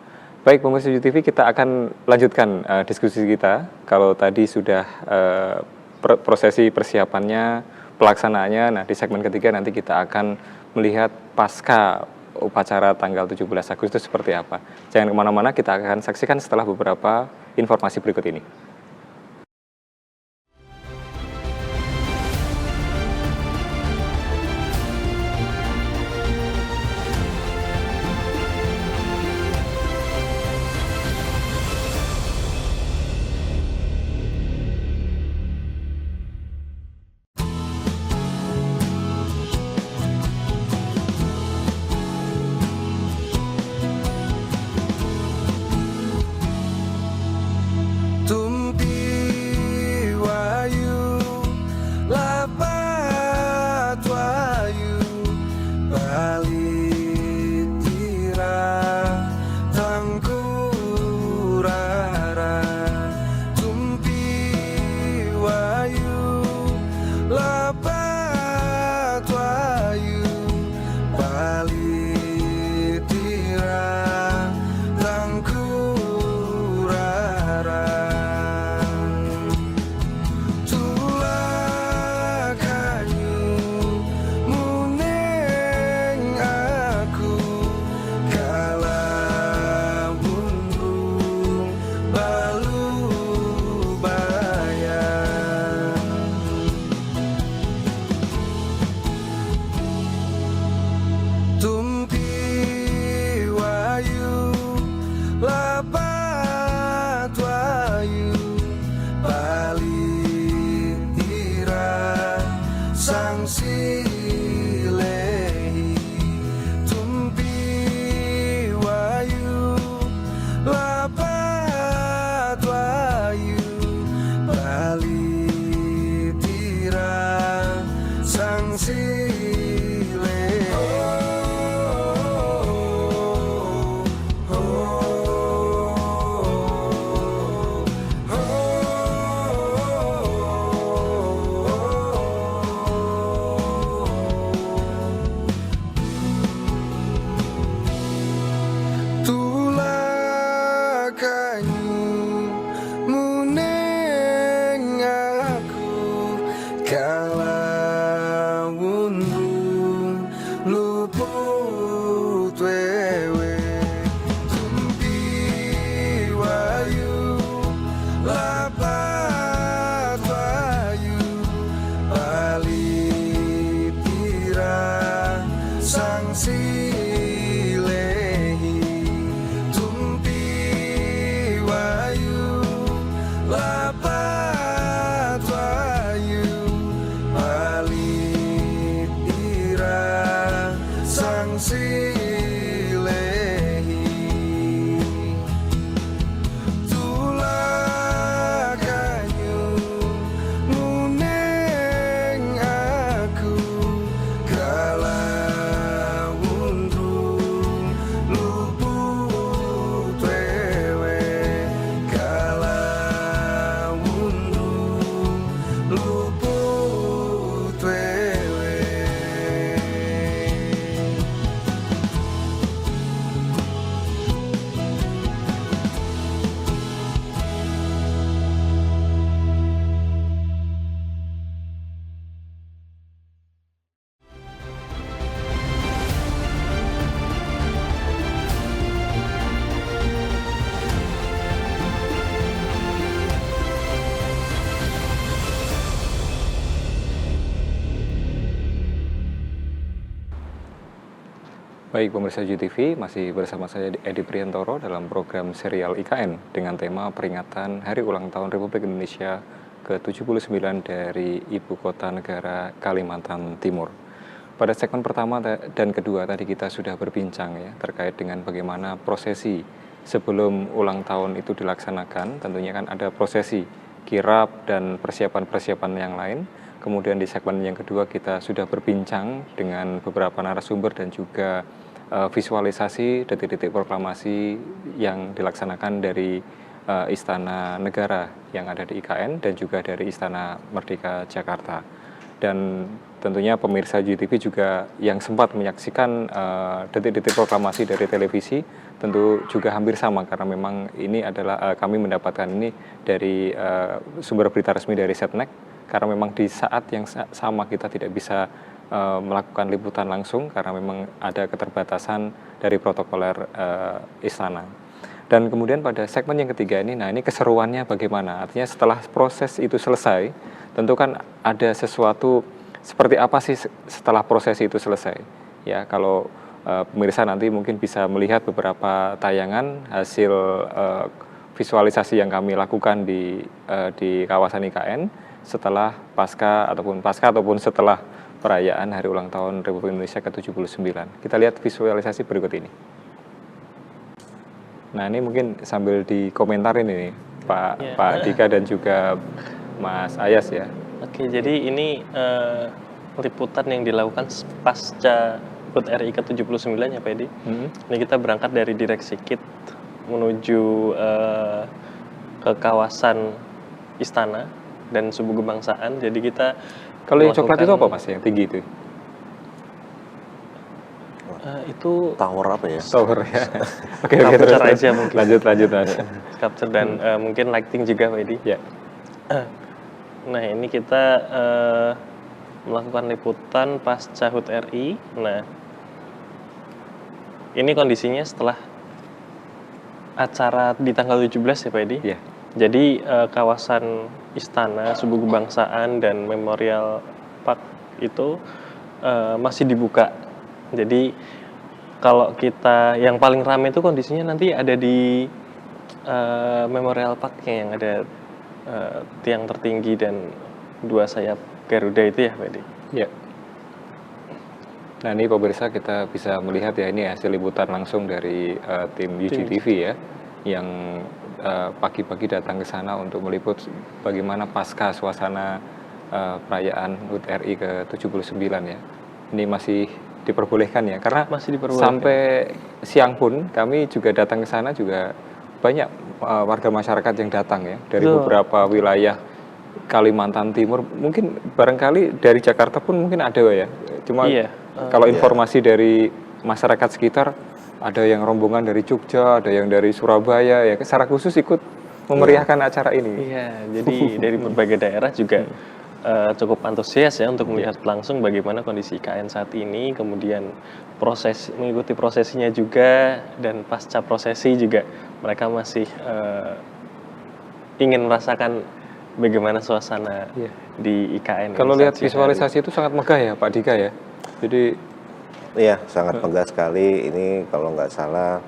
Baik, pemirsa JUTV, kita akan lanjutkan diskusi kita. Kalau tadi sudah prosesi persiapannya, pelaksanaannya, nah di segmen ketiga nanti kita akan melihat pasca upacara tanggal 17 Agustus seperti apa. Jangan kemana-mana, kita akan saksikan setelah beberapa informasi berikut ini. Tumbuh Baik pemirsa JTV, masih bersama saya Edi Priantoro dalam program serial IKN dengan tema peringatan Hari Ulang Tahun Republik Indonesia ke-79 dari Ibu Kota Negara Kalimantan Timur. Pada segmen pertama dan kedua tadi kita sudah berbincang ya terkait dengan bagaimana prosesi sebelum ulang tahun itu dilaksanakan. Tentunya kan ada prosesi kirap dan persiapan-persiapan yang lain. Kemudian di segmen yang kedua kita sudah berbincang dengan beberapa narasumber dan juga visualisasi detik-detik proklamasi yang dilaksanakan dari Istana Negara yang ada di IKN dan juga dari Istana Merdeka Jakarta. Dan tentunya pemirsa JTV juga yang sempat menyaksikan detik-detik proklamasi dari televisi tentu juga hampir sama karena memang ini adalah kami mendapatkan ini dari sumber berita resmi dari Setnek karena memang di saat yang sama kita tidak bisa melakukan liputan langsung karena memang ada keterbatasan dari protokoler istana. Dan kemudian pada segmen yang ketiga ini, nah ini keseruannya bagaimana? Artinya setelah proses itu selesai, tentu kan ada sesuatu seperti apa sih setelah proses itu selesai? Ya, kalau pemirsa nanti mungkin bisa melihat beberapa tayangan hasil visualisasi yang kami lakukan di kawasan IKN setelah pasca ataupun setelah perayaan Hari Ulang Tahun Republik Indonesia ke-79. Kita lihat visualisasi berikut ini. Nah, ini mungkin sambil dikomentarin ini Pak Dika dan juga Mas Ayas ya. Oke, jadi ini liputan yang dilakukan pasca HUT RI ke-79 ya Pak Edi. Ini kita berangkat dari Direksi KIT menuju ke kawasan Istana dan Subuh Kebangsaan. Jadi kita kalau yang coklat itu apa Mas yang tinggi itu? Itu tower apa ya? Tower ya. Oke, Sculpture aja mungkin. Lanjut Mas. Sculpture dan mungkin lighting juga Pak Edi. Ya. Nah, ini kita melakukan liputan pasca HUT RI. Nah, ini kondisinya setelah acara di tanggal 17 ya Pak Edi. Iya. Jadi kawasan Istana, Subuh Kebangsaan dan Memorial Park itu masih dibuka. Jadi kalau kita yang paling ramai itu kondisinya nanti ada di Memorial Park-nya yang ada tiang tertinggi dan 2 sayap Garuda itu ya Pak Edi. Iya. Nah ini pemirsa kita bisa melihat ya ini hasil liputan langsung dari tim UGTV ya yang pagi-pagi datang ke sana untuk meliput bagaimana pasca suasana perayaan HUT RI ke-79 ya. Ini masih diperbolehkan ya karena masih diperbolehkan. Sampai siang pun kami juga datang ke sana juga banyak warga masyarakat yang datang ya dari beberapa wilayah Kalimantan Timur, mungkin barangkali dari Jakarta pun mungkin ada ya. Cuma kalau informasi dari masyarakat sekitar ada yang rombongan dari Jogja, ada yang dari Surabaya ya secara khusus ikut memeriahkan acara ini. Iya, jadi dari berbagai daerah juga cukup antusias ya untuk melihat langsung bagaimana kondisi IKN saat ini, kemudian mengikuti prosesinya juga dan pasca prosesi juga mereka masih ingin merasakan bagaimana suasana di IKN. Kalau lihat visualisasi itu sangat megah ya Pak Dika ya. Jadi iya, sangat megah sekali. Ini kalau nggak salah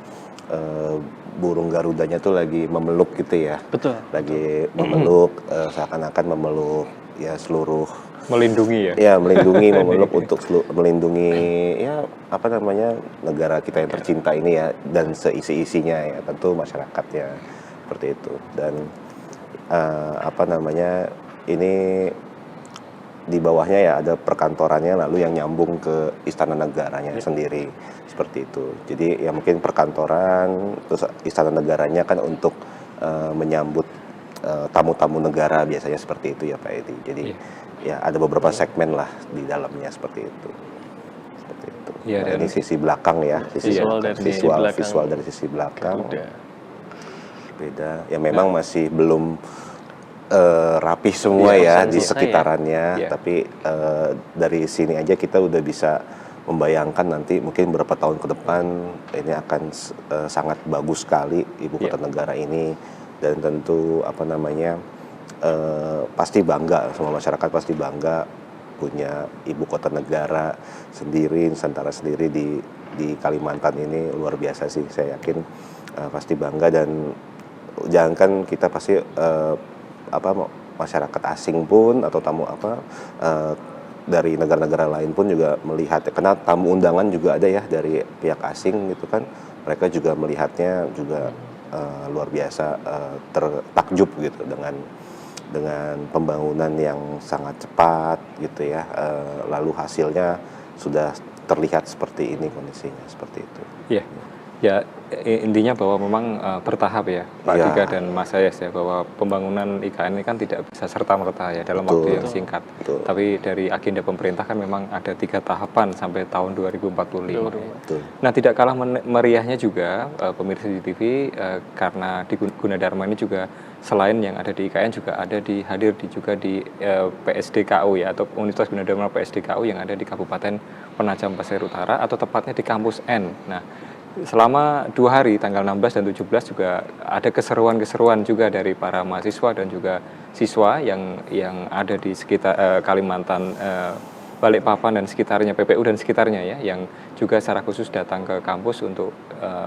burung Garudanya tuh lagi memeluk gitu ya. Betul. Lagi memeluk, seakan-akan memeluk ya seluruh. Melindungi ya. Ya, melindungi, memeluk untuk melindungi ya apa namanya negara kita yang tercinta ini ya dan seisi-isinya ya tentu masyarakatnya seperti itu dan apa namanya ini di bawahnya ya ada perkantorannya lalu yang nyambung ke Istana Negaranya sendiri seperti itu. Jadi ya mungkin perkantoran terus Istana Negaranya kan untuk menyambut tamu-tamu negara biasanya seperti itu ya Pak Edi. Jadi ya ada beberapa segmen lah di dalamnya seperti itu. Seperti itu. Ya, nah, ini sisi belakang ya, visual dari sisi belakang. Beda. Ya memang masih belum rapih semua ya di sekitarannya, tapi dari sini aja kita udah bisa membayangkan nanti mungkin beberapa tahun ke depan ini akan sangat bagus sekali ibu kota negara ini dan tentu apa namanya pasti bangga, semua masyarakat pasti bangga punya ibu kota negara sendiri, Nusantara sendiri di di Kalimantan ini luar biasa sih. Saya yakin pasti bangga, dan jangankan kita pasti masyarakat asing pun atau tamu dari negara-negara lain pun juga melihat, karena tamu undangan juga ada ya dari pihak asing gitu kan, mereka juga melihatnya juga luar biasa tertakjub gitu dengan pembangunan yang sangat cepat gitu ya, lalu hasilnya sudah terlihat seperti ini, kondisinya seperti itu. Iya. Ya, intinya bahwa memang bertahap ya Pak Ya. Dika dan Mas Ayas ya, bahwa pembangunan IKN ini kan tidak bisa serta-merta ya dalam Betul. waktu yang singkat. Betul. Tapi dari agenda pemerintah kan memang ada 3 tahapan sampai tahun 2045. Betul. Nah, tidak kalah meriahnya juga pemirsa CCTV, karena di Gunadarma ini juga selain yang ada di IKN juga ada juga di PSDKU ya, atau Universitas Gunadarma PSDKU yang ada di Kabupaten Penajam Pasir Utara, atau tepatnya di kampus N. Nah, selama 2 hari tanggal 16 dan 17 juga ada keseruan-keseruan juga dari para mahasiswa dan juga siswa yang ada di sekitar Kalimantan, Balikpapan dan sekitarnya, PPU dan sekitarnya ya, yang juga secara khusus datang ke kampus untuk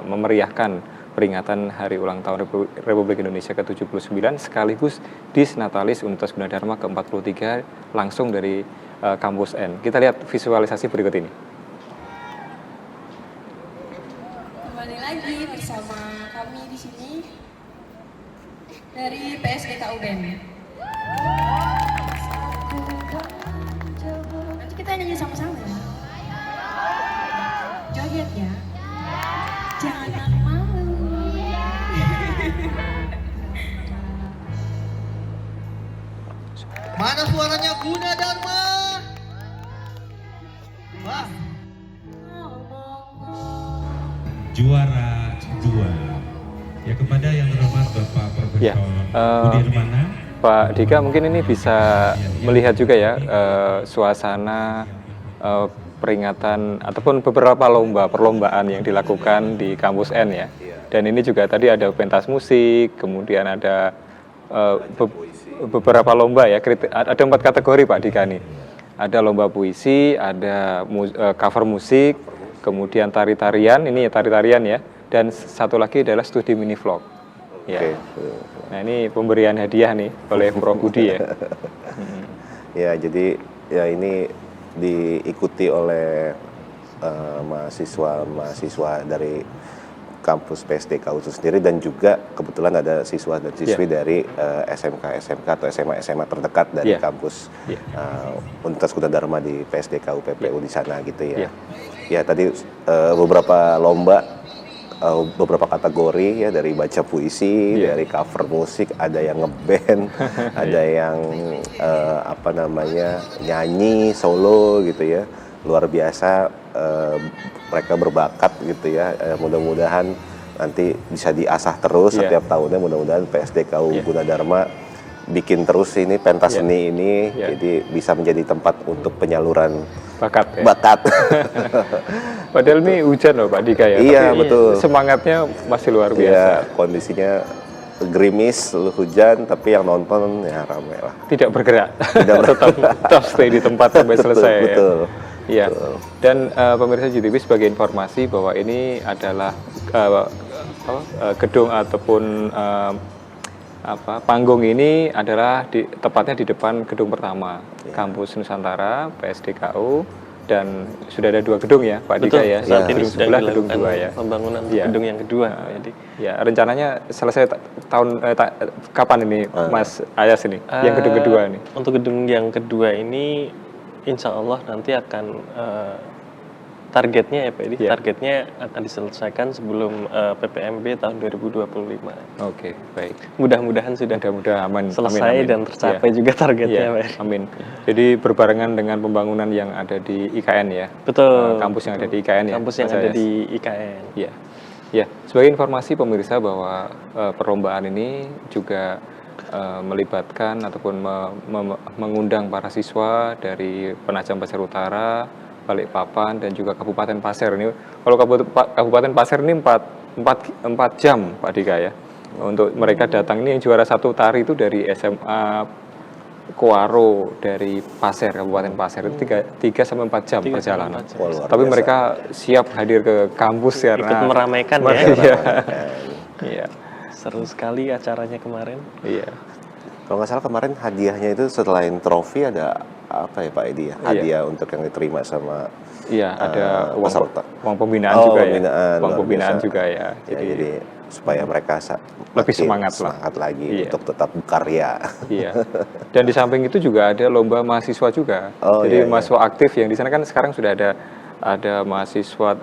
memeriahkan peringatan Hari Ulang Tahun Republik Indonesia ke-79 sekaligus Dis Natalis Universitas Gunadarma ke-43 langsung dari kampus N. Kita lihat visualisasi berikut ini. Kembali lagi bersama kami di sini dari PSDKU BEM. Nanti kita nyanyi sama-sama ya. Joget ya. Jangan malu. Mana suaranya Gunadarma? Wah. Juara 2 ya, kepada yang terhormat Bapak Profesor Ya, Budirmana. Pak Dika mungkin ini bisa melihat juga ya suasana peringatan ataupun beberapa perlombaan yang dilakukan di kampus N ya. Dan ini juga tadi ada pentas musik, kemudian ada beberapa lomba ya. Ada 4 kategori Pak Dika nih. Ada lomba puisi, ada cover musik, kemudian tari-tarian, ini ya tari-tarian ya, dan satu lagi adalah studi mini vlog. Ya. Nah, ini pemberian hadiah nih oleh Prof Budi ya. Ya, jadi ya ini diikuti oleh mahasiswa dari kampus PSDKU itu sendiri, dan juga kebetulan ada siswa dan siswi dari SMK atau SMA terdekat dari kampus Universitas Gunadarma di PSDKU PPU di sana gitu ya. Ya, tadi beberapa lomba, beberapa kategori ya, dari baca puisi, dari cover musik, ada yang ngeband, ada yang nyanyi solo gitu ya. Luar biasa, mereka berbakat gitu ya. Mudah-mudahan nanti bisa diasah terus setiap tahunnya. Mudah-mudahan PSDKU Gunadarma bikin terus ini pentas seni ini, jadi bisa menjadi tempat untuk penyaluran bakat. Padahal ini hujan loh Pak Dika ya. Iya, tapi betul. Semangatnya masih luar biasa. Iya, kondisinya gerimis, hujan, tapi yang nonton ya ramai lah. Tidak bergerak. Tetap stay di tempat sampai selesai. Betul. Iya. Dan pemirsa GTV sebagai informasi bahwa ini adalah gedung ataupun panggung ini adalah tepatnya di depan gedung pertama kampus Nusantara PSDKU, dan sudah ada 2 gedung ya Pak Dika ya. Saat ini gedung sedang sebelah, gedung dilakukan 2 ya. pembangunan gedung yang kedua. Ya, rencananya selesai kapan ini Mas Ayas ini yang gedung kedua ini? Untuk gedung yang kedua ini insya Allah nanti akan targetnya ya Pak Edi, targetnya akan diselesaikan sebelum PPMB tahun 2025. Oke, baik. Mudah-mudahan sudah aman, selesai amin. dan tercapai juga targetnya Pak Edi. Amin. Jadi berbarengan dengan pembangunan yang ada di IKN ya. Betul. Kampus yang ada di IKN ya. Kampus yang ada di IKN. Iya. Ya, sebagai informasi pemirsa bahwa perlombaan ini juga melibatkan ataupun mengundang para siswa dari Penajam Pasir Utara, Balikpapan, dan juga Kabupaten Pasir. Ini kalau Kabupaten Pasir ini 4 jam Pak Dika ya. Untuk mereka datang, ini yang juara 1 tari itu dari SMA Kuaro dari Pasir, Kabupaten Pasir itu 3 sampai 4 jam perjalanan. Tapi mereka siap hadir ke kampus karena ikut meramaikan ya. Iya. Iya. Seru sekali acaranya kemarin. Iya. Kalau nggak salah kemarin hadiahnya itu selain trofi ada apa ya Pak Edi ya? Hadiah untuk yang diterima sama ada uang pembinaan juga ya. Uang pembinaan biasa. juga ya. Jadi supaya mereka lebih semangat lagi untuk tetap berkarya. Iya. Dan di samping itu juga ada lomba mahasiswa juga. Jadi mahasiswa aktif yang di sana kan sekarang sudah ada mahasiswa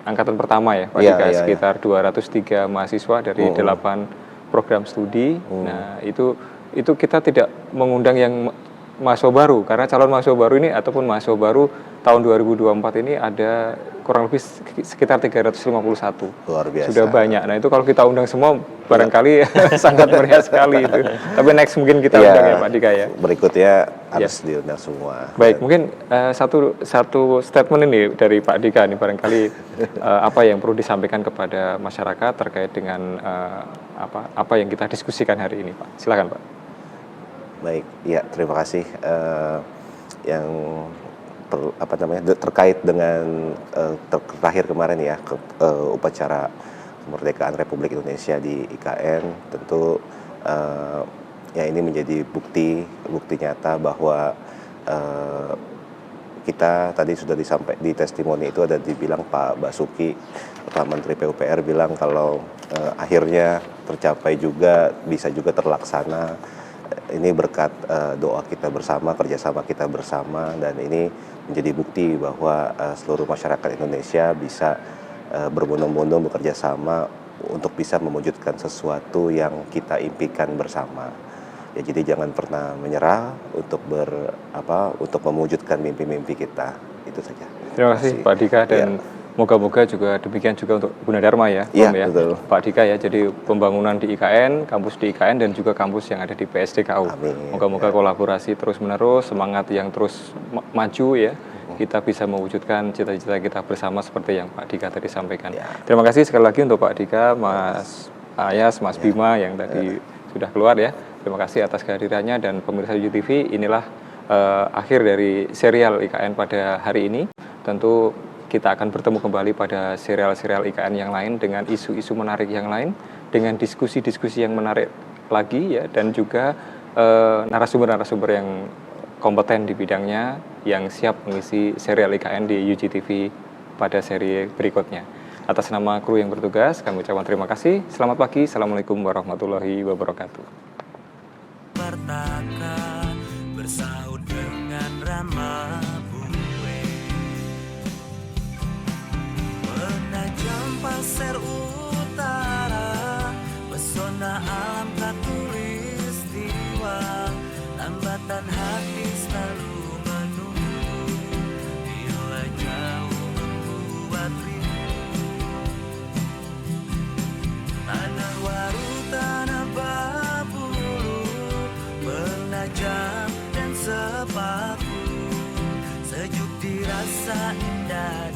angkatan pertama ya Pak Dika, sekitar 203 mahasiswa dari 8 program studi. Nah, itu kita tidak mengundang yang mahasiswa baru karena calon mahasiswa baru ini ataupun mahasiswa baru tahun 2024 ini ada kurang lebih sekitar 351. Luar biasa. Sudah banyak. Nah, itu kalau kita undang semua barangkali sangat meriah sekali itu. Tapi next mungkin kita undang ya Pak Dika ya. Berikutnya harus diundang semua. Baik, mungkin satu statement ini dari Pak Dika nih barangkali apa yang perlu disampaikan kepada masyarakat terkait dengan apa yang kita diskusikan hari ini, Pak. Silakan, Pak. Baik, ya terima kasih yang terkait dengan terakhir kemarin ya upacara kemerdekaan Republik Indonesia di IKN. Tentu ya ini menjadi bukti nyata bahwa kita tadi sudah di testimoni itu ada dibilang Pak Basuki, Pak Menteri PUPR bilang kalau akhirnya tercapai juga, bisa juga terlaksana. Ini berkat doa kita bersama, kerjasama kita bersama, dan ini menjadi bukti bahwa seluruh masyarakat Indonesia bisa berbondong-bondong bekerja sama untuk bisa mewujudkan sesuatu yang kita impikan bersama. Ya, jadi jangan pernah menyerah untuk untuk mewujudkan mimpi-mimpi kita. Itu saja. Terima kasih Pak Dika, dan moga-moga juga demikian juga untuk Gunadarma ya, betul. Pak Dika ya. Jadi pembangunan di IKN, kampus di IKN dan juga kampus yang ada di PSDKU. Moga-moga kolaborasi terus-menerus, semangat yang terus maju ya. Kita bisa mewujudkan cita-cita kita bersama seperti yang Pak Dika tadi sampaikan. Terima kasih sekali lagi untuk Pak Dika, Mas Ayas, Mas Bima yang tadi sudah keluar ya. Terima kasih atas kehadirannya, dan pemirsa UTV, inilah akhir dari serial IKN pada hari ini. Tentu kita akan bertemu kembali pada serial-serial IKN yang lain dengan isu-isu menarik yang lain, dengan diskusi-diskusi yang menarik lagi ya, dan juga narasumber-narasumber yang kompeten di bidangnya yang siap mengisi serial IKN di UGTV pada seri berikutnya. Atas nama kru yang bertugas, kami ucapkan terima kasih. Selamat pagi, Assalamualaikum warahmatullahi wabarakatuh. Bersaut dengan ramah buwe, menajam pasir utara, pesona alam katulistiwa, lambatan hati selalu menunggu, bila jauh membuat rindu. Tanah waru, tanah babulu, menajam dan sepaku, sejuk dirasa indah.